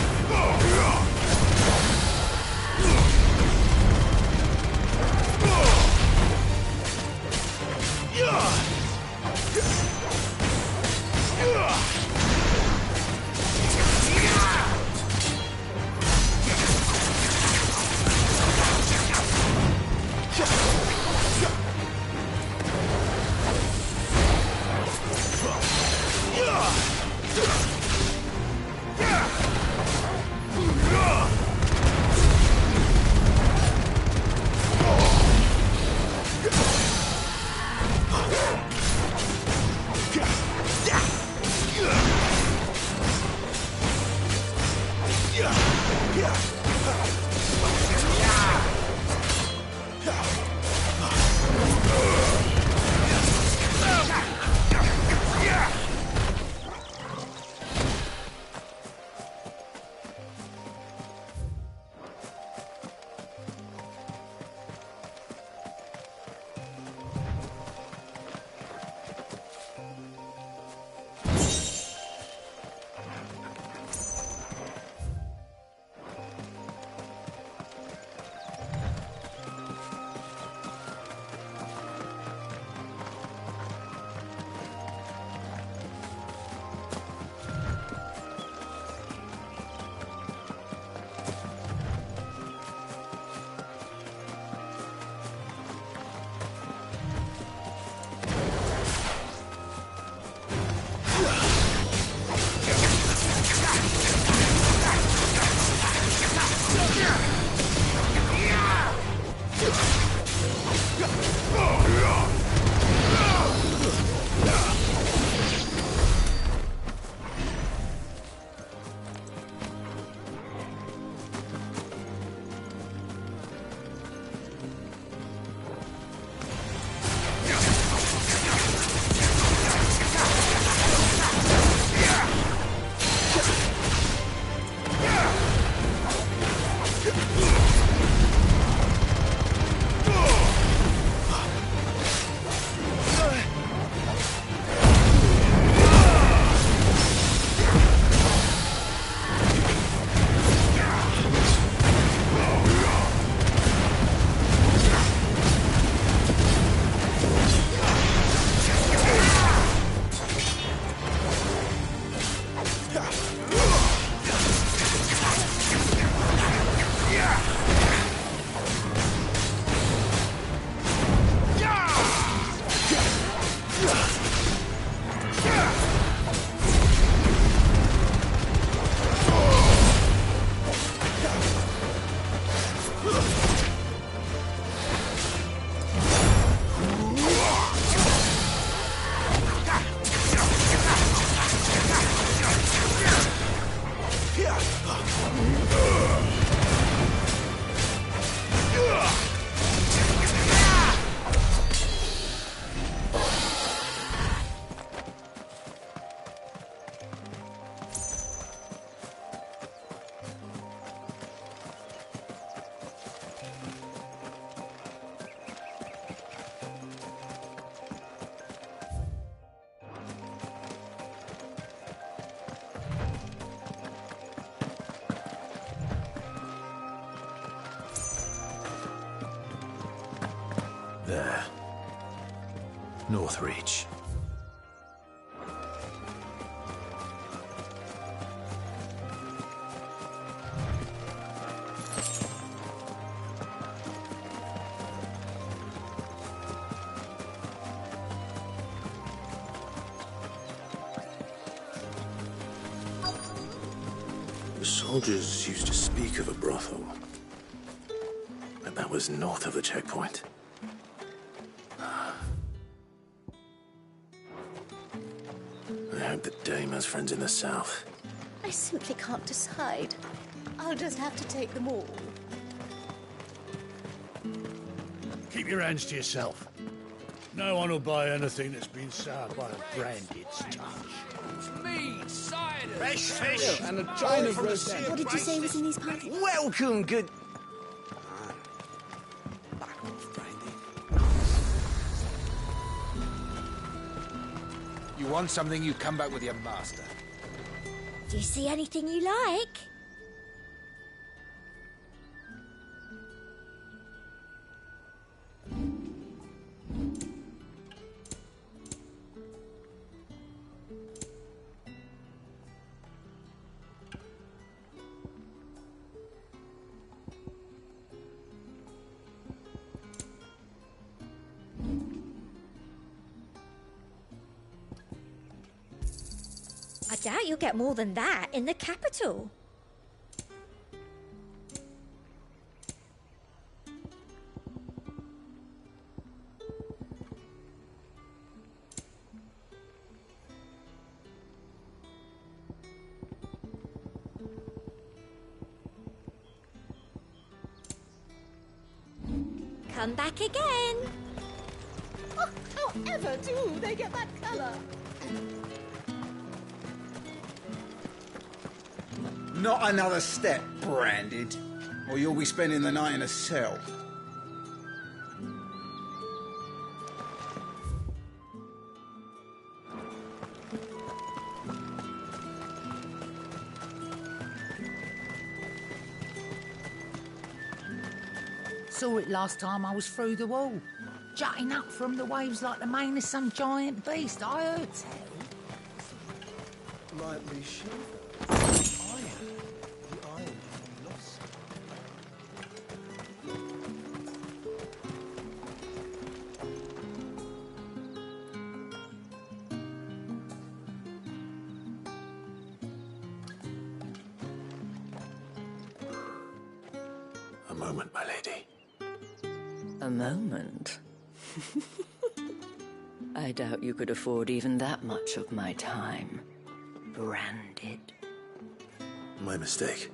There. Northreach. The soldiers used to speak of a brothel. But that was north of the checkpoint. I hope that Dame has friends in the south. I simply can't decide. I'll just have to take them all. Keep your hands to yourself. No one will buy anything that's been soured by a branded touch. Mead, cider, Fresh fish, and a giant of roast egg. What did you say was in these parts? Welcome, good. You want something, you come back with your master. Do you see anything you like? I doubt you'll get more than that in the capital. Come back again. Oh, however do they get that colour? Not another step, branded, or you'll be spending the night in a cell. Saw it last time I was through the wall. Jutting up from the waves like the mane of some giant beast, I heard tell. Rightly sure. A moment, my lady. A moment? I doubt you could afford even that much of my time. Branded. My mistake.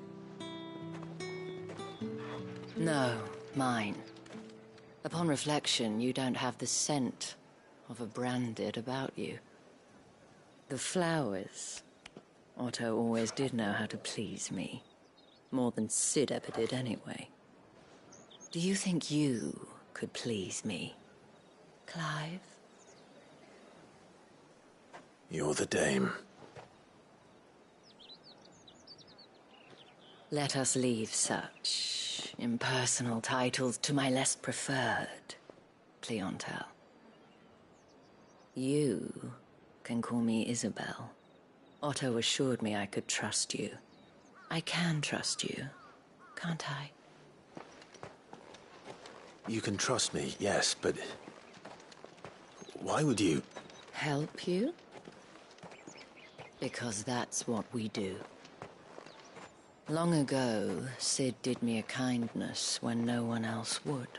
No, mine. Upon reflection, you don't have the scent of a branded about you. The flowers. Otto always did know how to please me. More than Sid ever did anyway. Do you think you could please me, Clive? You're the dame. Let us leave such impersonal titles to my less preferred clientele. You can call me Isabel. Otto assured me I could trust you. I can trust you, can't I? You can trust me, yes, but... why would you... Help you? Because that's what we do. Long ago, Sid did me a kindness when no one else would.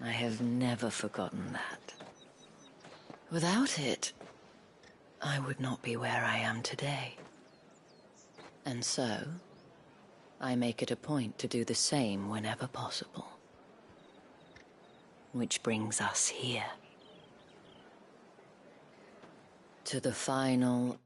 I have never forgotten that. Without it, I would not be where I am today. And so, I make it a point to do the same whenever possible. Which brings us here. To the final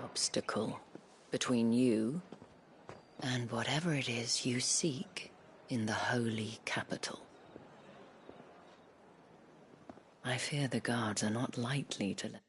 obstacle between you and whatever it is you seek in the holy capital. I fear the guards are not likely to let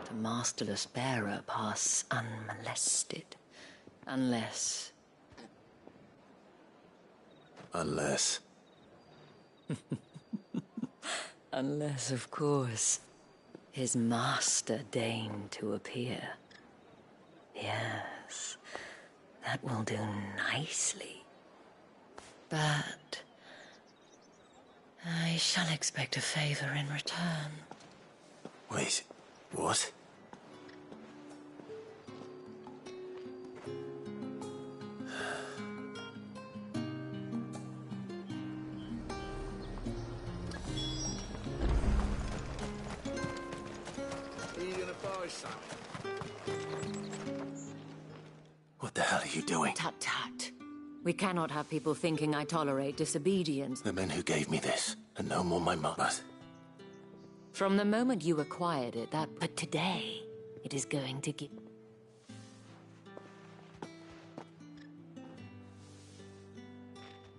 let a masterless bearer pass unmolested. Unless... Unless... Unless, of course, his master deigned to appear. Yes, that will do nicely. But... I shall expect a favor in return. Wait, what? Are you gonna buy something? What the hell are you doing? Tut-tut. We cannot have people thinking I tolerate disobedience. The men who gave me this are no more my mother's. From the moment you acquired it, but today, it is going to give...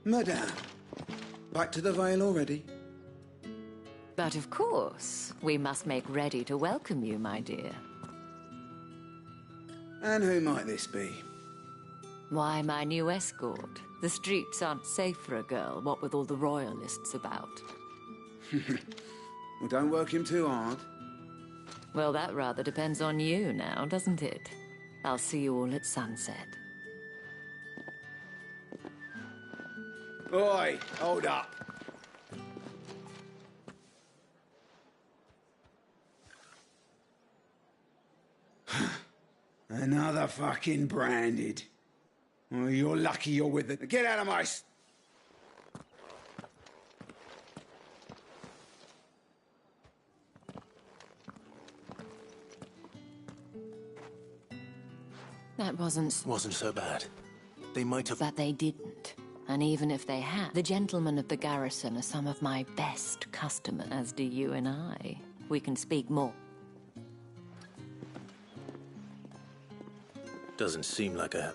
Madame, back to the Vale already? But of course, we must make ready to welcome you, my dear. And who might this be? Why, my new escort. The streets aren't safe for a girl, what with all the royalists about. Well, don't work him too hard. Well, that rather depends on you now, doesn't it? I'll see you all at sunset. Oi, hold up. Another fucking branded. Oh, you're lucky you're with it. Get out of my... That wasn't so bad. They might have... But they didn't. And even if they had, the gentlemen of the garrison are some of my best customers, as do you and I. We can speak more. Doesn't seem like a...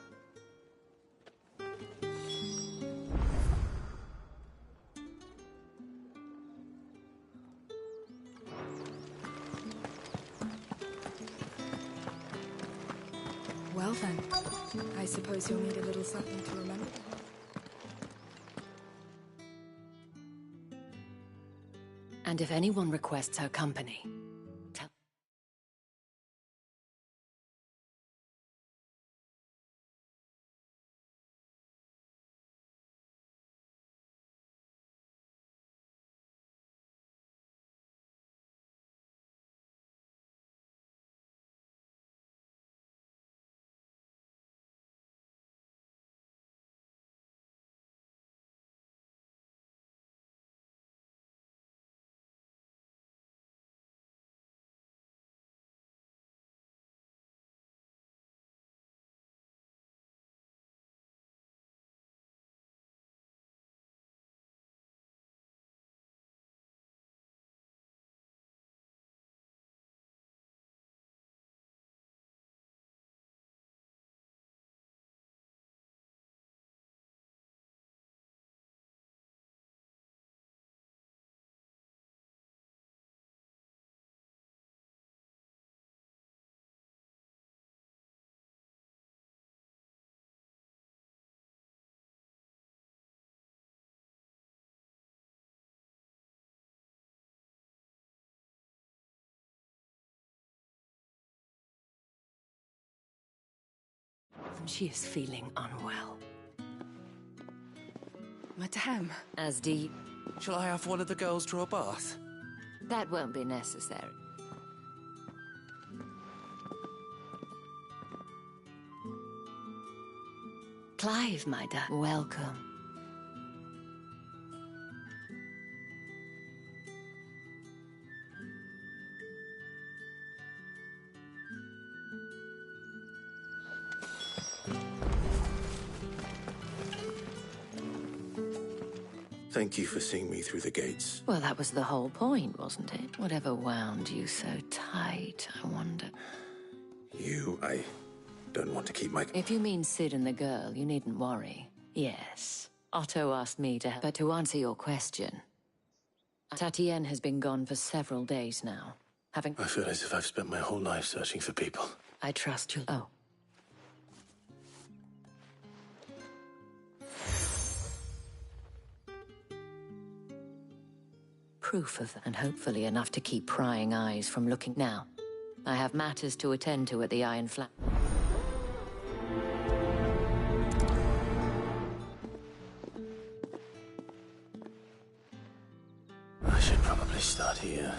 Well then, I suppose you'll need a little something to remember. And if anyone requests her company, tell... She is feeling unwell. Madame. As deep. Shall I have one of the girls draw a bath? That won't be necessary. Clive, my dear. Welcome. Thank you for seeing me through the gates. Well, that was the whole point, wasn't it? Whatever wound you so tight, I wonder. I don't want to keep my... If you mean Sid and the girl, you needn't worry. Yes, Otto asked me to help. But to answer your question, Tatienne has been gone for several days now. having... I feel as if I've spent my whole life searching for people. I trust you. Oh. Proof of that, and hopefully enough to keep prying eyes from looking. Now, I have matters to attend to at the Iron Flat. I should probably start here.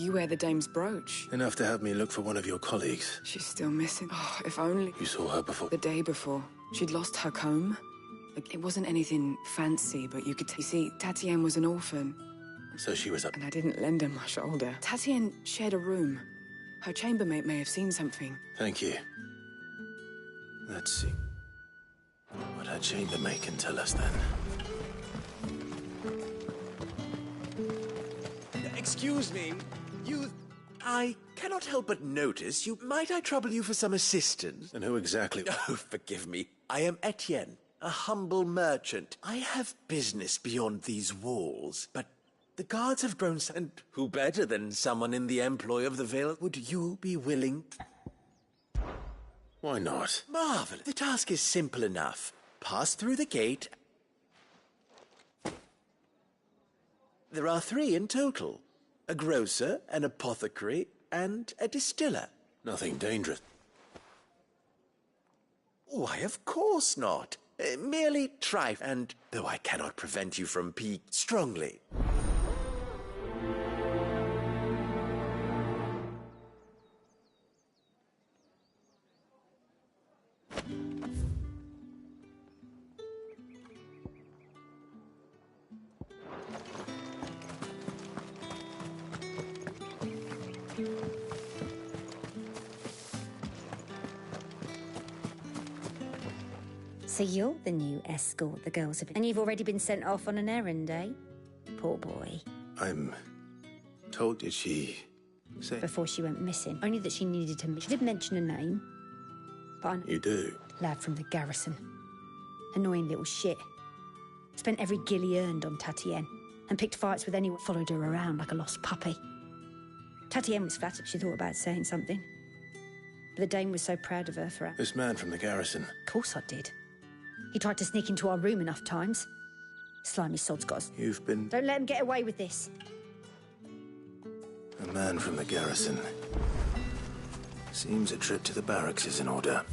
You wear the dame's brooch. Enough to have me look for one of your colleagues. She's still missing. Oh, if only. You saw her before? The day before. She'd lost her comb. Like, it wasn't anything fancy, but you could you see, Tatienne was an orphan. So she was up. And I didn't lend her my shoulder. Tatienne shared a room. Her chambermaid may have seen something. Thank you. Let's see what her chambermaid can tell us then. Excuse me, I cannot help but notice you. Might I trouble you for some assistance? And who exactly? Oh, forgive me. I am Etienne, a humble merchant. I have business beyond these walls, but the guards have grown and who better than someone in the employ of the Vale? Would you be willing? Why not? Marvelous. The task is simple enough. Pass through the gate. There are 3 in total. A grocer, an apothecary, and a distiller. Nothing dangerous. Why, of course not. Merely trifle, and though I cannot prevent you from strongly. So you're the new escort the girls have... And you've already been sent off on an errand, eh? Poor boy. I'm told, did she say? Before she went missing. Only that she needed to... She did mention a name. But I... You do? Lad from the garrison. Annoying little shit. Spent every guil he earned on Tatienne. And picked fights with anyone. Followed her around like a lost puppy. Tatienne was flattered she thought about saying something. But the dame was so proud of her for... This man from the garrison. Of course I did. He tried to sneak into our room enough times. Slimy sod's got us. You've been... Don't let him get away with this. A man from the garrison. Seems a trip to the barracks is in order.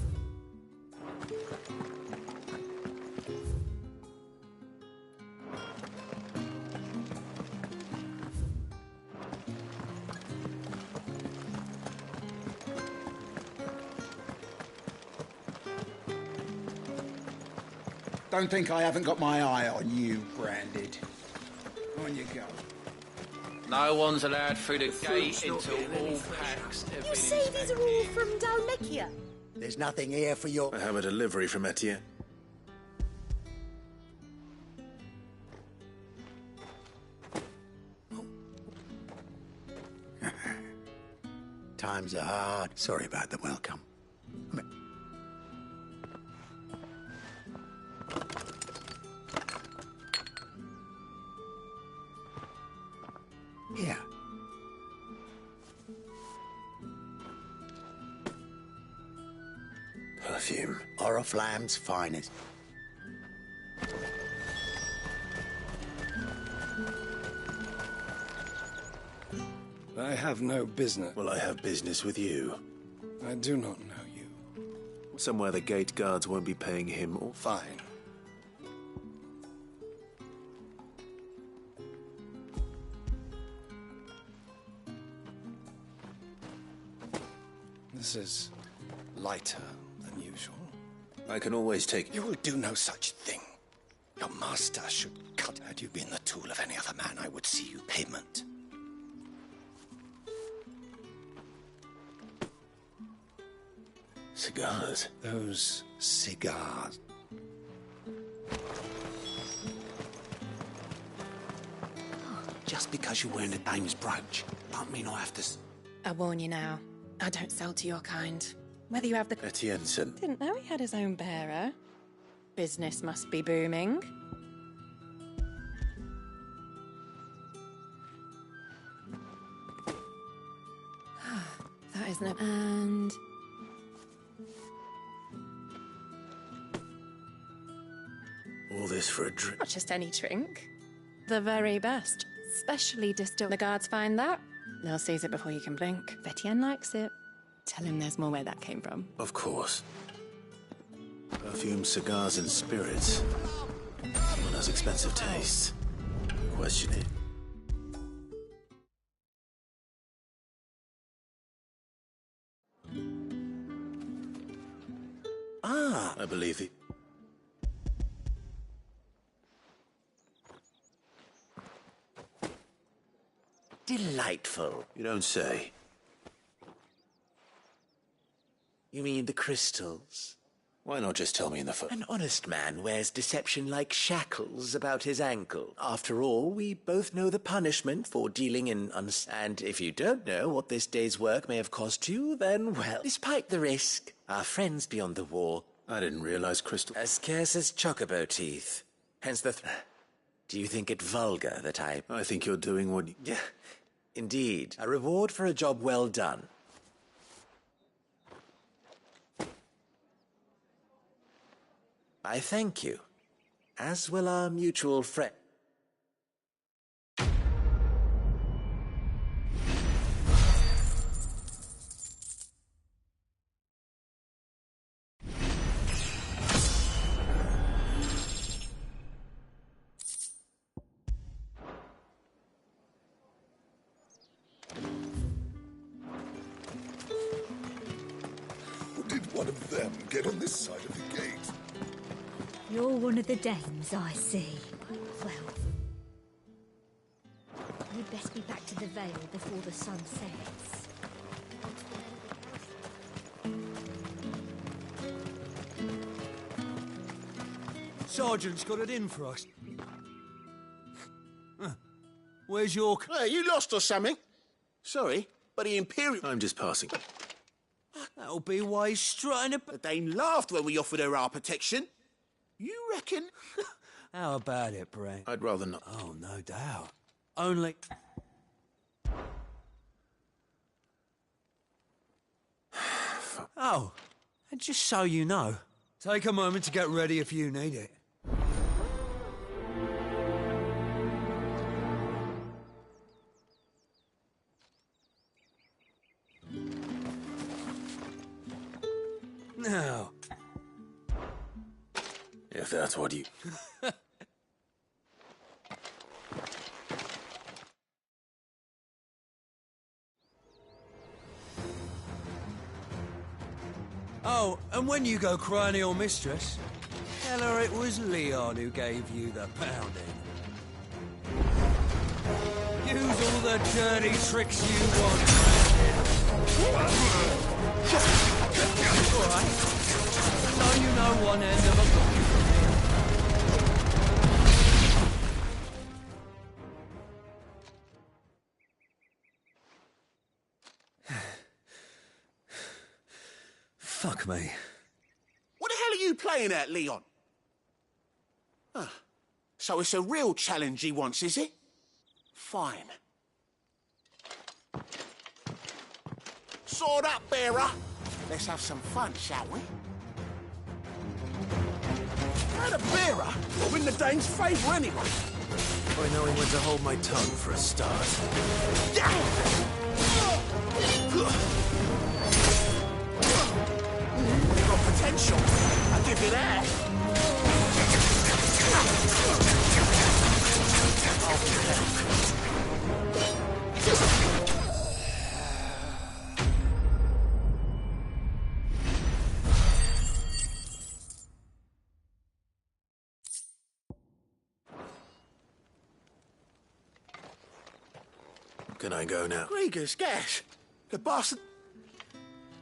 Don't think I haven't got my eye on you, Branded. On you go. No one's allowed through the gate until all packs have You say these are all from Dalmekia? There's nothing here for your... I have a delivery from Etienne. Times are hard. Sorry about the welcome. Here. Perfume. Oriflamme's finest. I have no business. Well, I have business with you. I do not know you. Somewhere the gate guards won't be paying him or... Fine. This is lighter than usual. I can always take... You will do no such thing. Your master should cut. Had you been the tool of any other man, I would see you payment. Cigars? Those cigars. Just because you wear the dame's brooch, don't mean I have to... I warn you now. I don't sell to your kind. Whether you have the... Etienne said... Didn't know he had his own bearer. Business must be booming. That isn't it. And... All this for a drink? Not just any drink. The very best. Specially distilled. The guards find that, they'll seize it before you can blink. Etienne likes it. Tell him there's more where that came from. Of course. Perfume, cigars, and spirits. One has expensive tastes. Question it. I believe you. Delightful. You don't say. You mean the crystals? Why not just tell me in the phone? An honest man wears deception like shackles about his ankle. After all, we both know the punishment for dealing in and if you don't know what this day's work may have cost you, then, well, despite the risk, our friends beyond the wall... I didn't realize crystal... As scarce as chocobo teeth. Hence the... Do you think it vulgar that I think you're doing what you... Yeah, indeed. A reward for a job well done. I thank you, as will our mutual friend. Did one of them get on this side of the gate? You're one of the dames, I see. Well, you'd best be back to the Vale before the sun sets. Sergeant's got it in for us. Where's York? Hey, you lost or something? Sorry, but the Imperial... I'm just passing. That'll be why he's strutting a... The Dame laughed when we offered her our protection. You reckon? How about it, Brain? I'd rather not. Oh, no doubt. Only... Oh, and just so you know, take a moment to get ready if you need it. Now... If that's what you... Oh, and when you go crying to your mistress, tell her it was Leon who gave you the pounding. Use all the dirty tricks you want, All right. So you know one end of a gun. Fuck me. What the hell are you playing at, Leon? So it's a real challenge he wants, is it? Fine. Sword up, bearer. Let's have some fun, shall we? How the bearer win the Dane's favour anyway? By knowing when to hold my tongue for a start. You've got potential. I'll give you that. Can I go now? Gregor's gas. The bastard...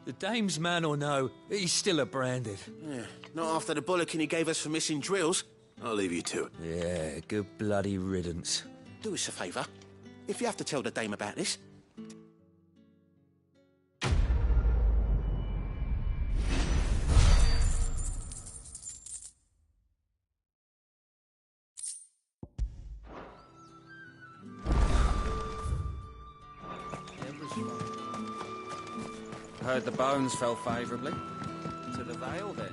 The Dame's man or no, he's still a branded. Yeah, not after the bullocking he gave us for missing drills. I'll leave you to it. Yeah, good bloody riddance. Do us a favour. If you have to tell the Dame about this... Heard the bones fell favourably. To the Vale, then.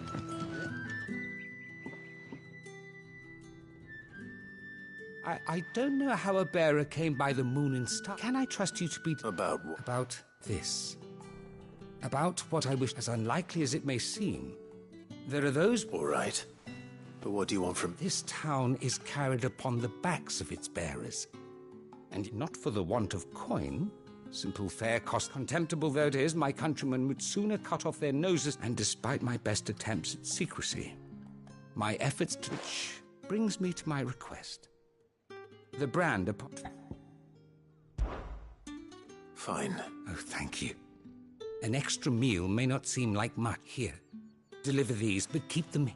I don't know how a bearer came by the moon and star. Can I trust you to be... About what? About this. About what I wish, as unlikely as it may seem. There are those... All right. But what do you want from... This town is carried upon the backs of its bearers. And not for the want of coin, Simple fare, cost contemptible though it is, my countrymen would sooner cut off their noses, and despite my best attempts at secrecy, my efforts to... Which brings me to my request. The brand upon... Fine. Oh, thank you. An extra meal may not seem like much. Here, deliver these, but keep them...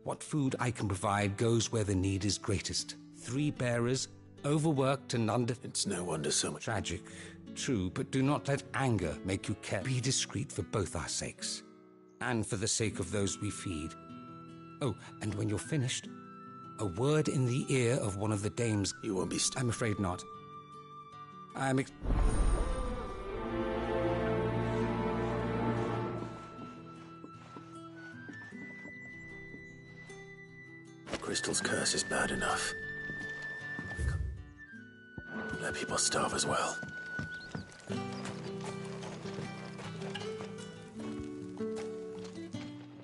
What food I can provide goes where the need is greatest. 3 bearers, overworked and under... It's no wonder so much... Tragic, true, but do not let anger make you care. Be discreet for both our sakes, and for the sake of those we feed. Oh, and when you're finished, a word in the ear of one of the dames... You won't be... I'm afraid not. I'm... Crystal's curse is bad enough. Let people starve as well.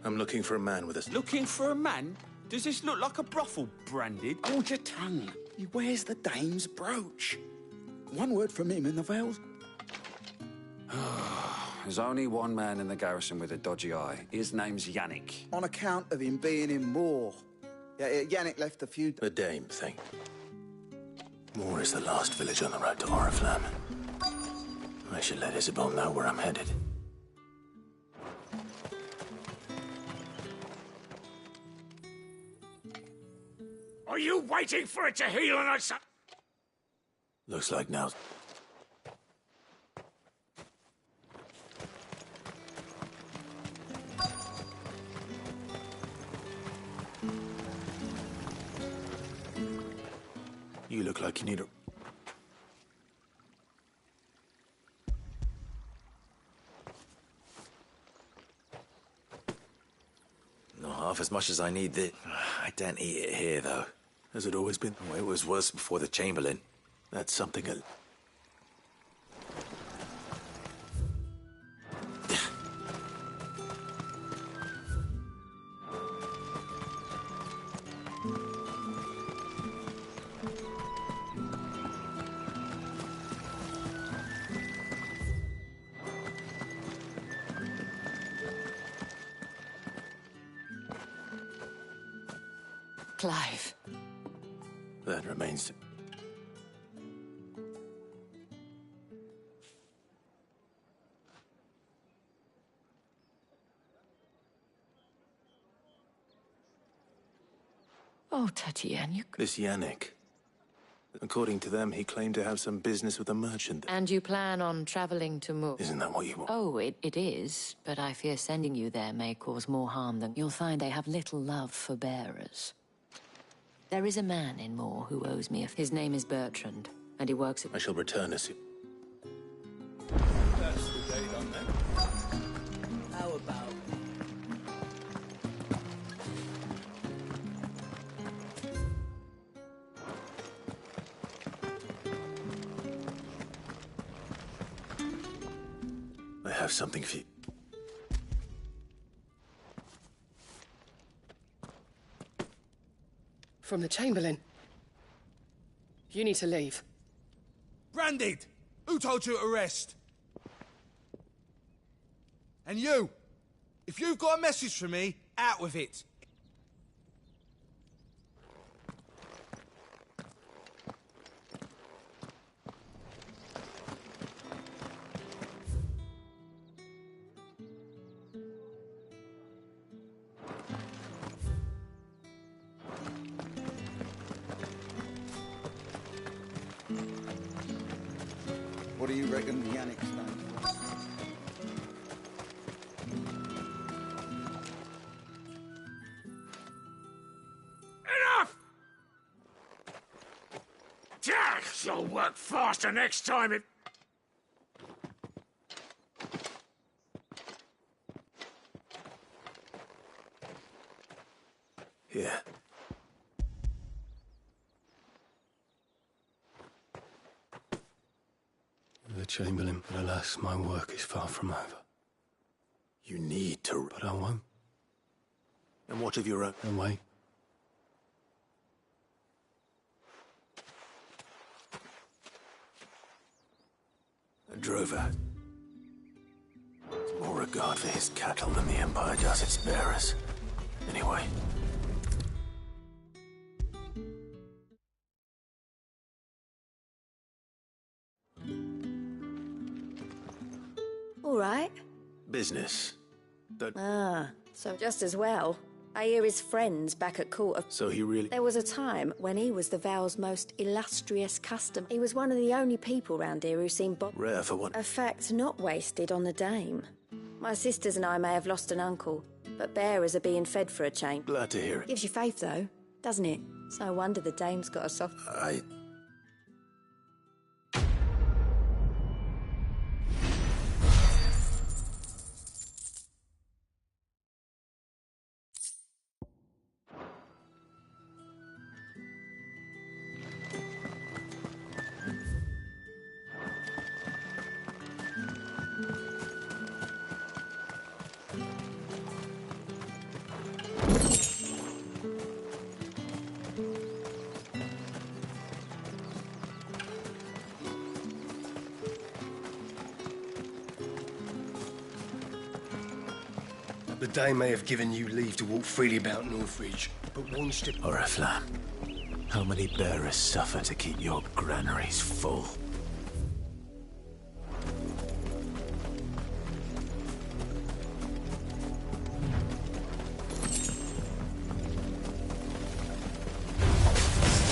I'm looking for a man with a... Looking for a man? Does this look like a brothel, Branded? Hold your tongue. He wears the dame's brooch. One word from him in the Vales. There's only one man in the garrison with a dodgy eye. His name's Yannick. On account of him being in Moor. Yeah, Yannick left a few... The dame thing. Moor is the last village on the road to Oriflamme. I should let Isabel know where I'm headed. Are you waiting for it to heal on us? Looks like now. You look like you need a... Not half as much as I need this. I don't eat it here, though. Has it always been? Oh, it was worse before the Chamberlain. That's something... Clive. That remains to... Oh, Tatienne, you... This Yannick. According to them, he claimed to have some business with a merchant. And you plan on traveling to Moor? Isn't that what you want? Oh, it is, but I fear sending you there may cause more harm than... You'll find they have little love for bearers. There is a man in Moor who owes me His name is Bertrand, and he works at... I shall return as soon. That's the date on that. How about... I have something for you. From the Chamberlain. You need to leave. Branded! Who told you to arrest? And you! If you've got a message for me, out with it. What do you reckon Yannick's done? Enough! You'll work faster next time if... Here. The Chamberlain, but alas, my work is far from over. You need to... But I won't. And what of your own? And wait. drover. More regard for his cattle than the Empire does its bearers. Anyway. All right. Business. So just as well. I hear his friends back at court have... So he really... There was a time when he was the Val's most illustrious custom. He was one of the only people round here who seemed... Rare for one. A fact not wasted on the dame. My sisters and I may have lost an uncle, but bearers are being fed for a change. Glad to hear it. Gives you faith, though, doesn't it? It's no wonder the dame's got a soft... The Dame may have given you leave to walk freely about Northridge, but one step... Oriflamme, how many bearers suffer to keep your granaries full?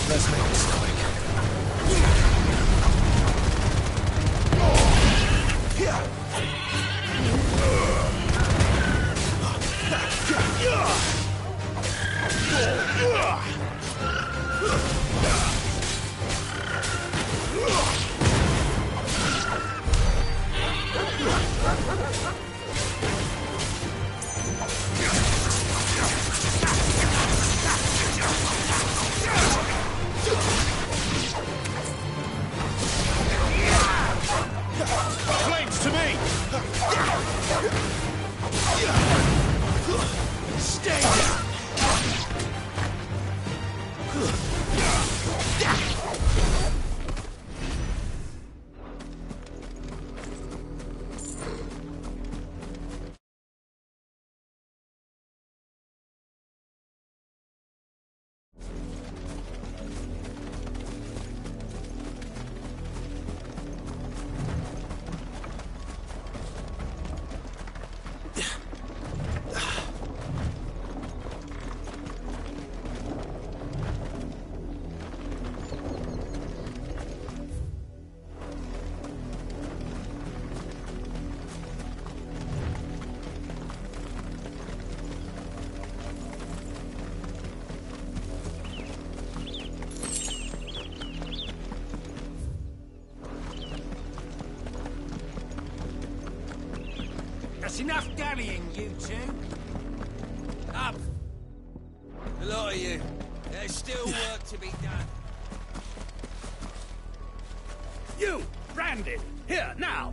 Let's make this quick. Flames to me! Stay down! That's enough dallying, you two. Up! A lot of you. There's still work to be done. You! Branded! Here, now!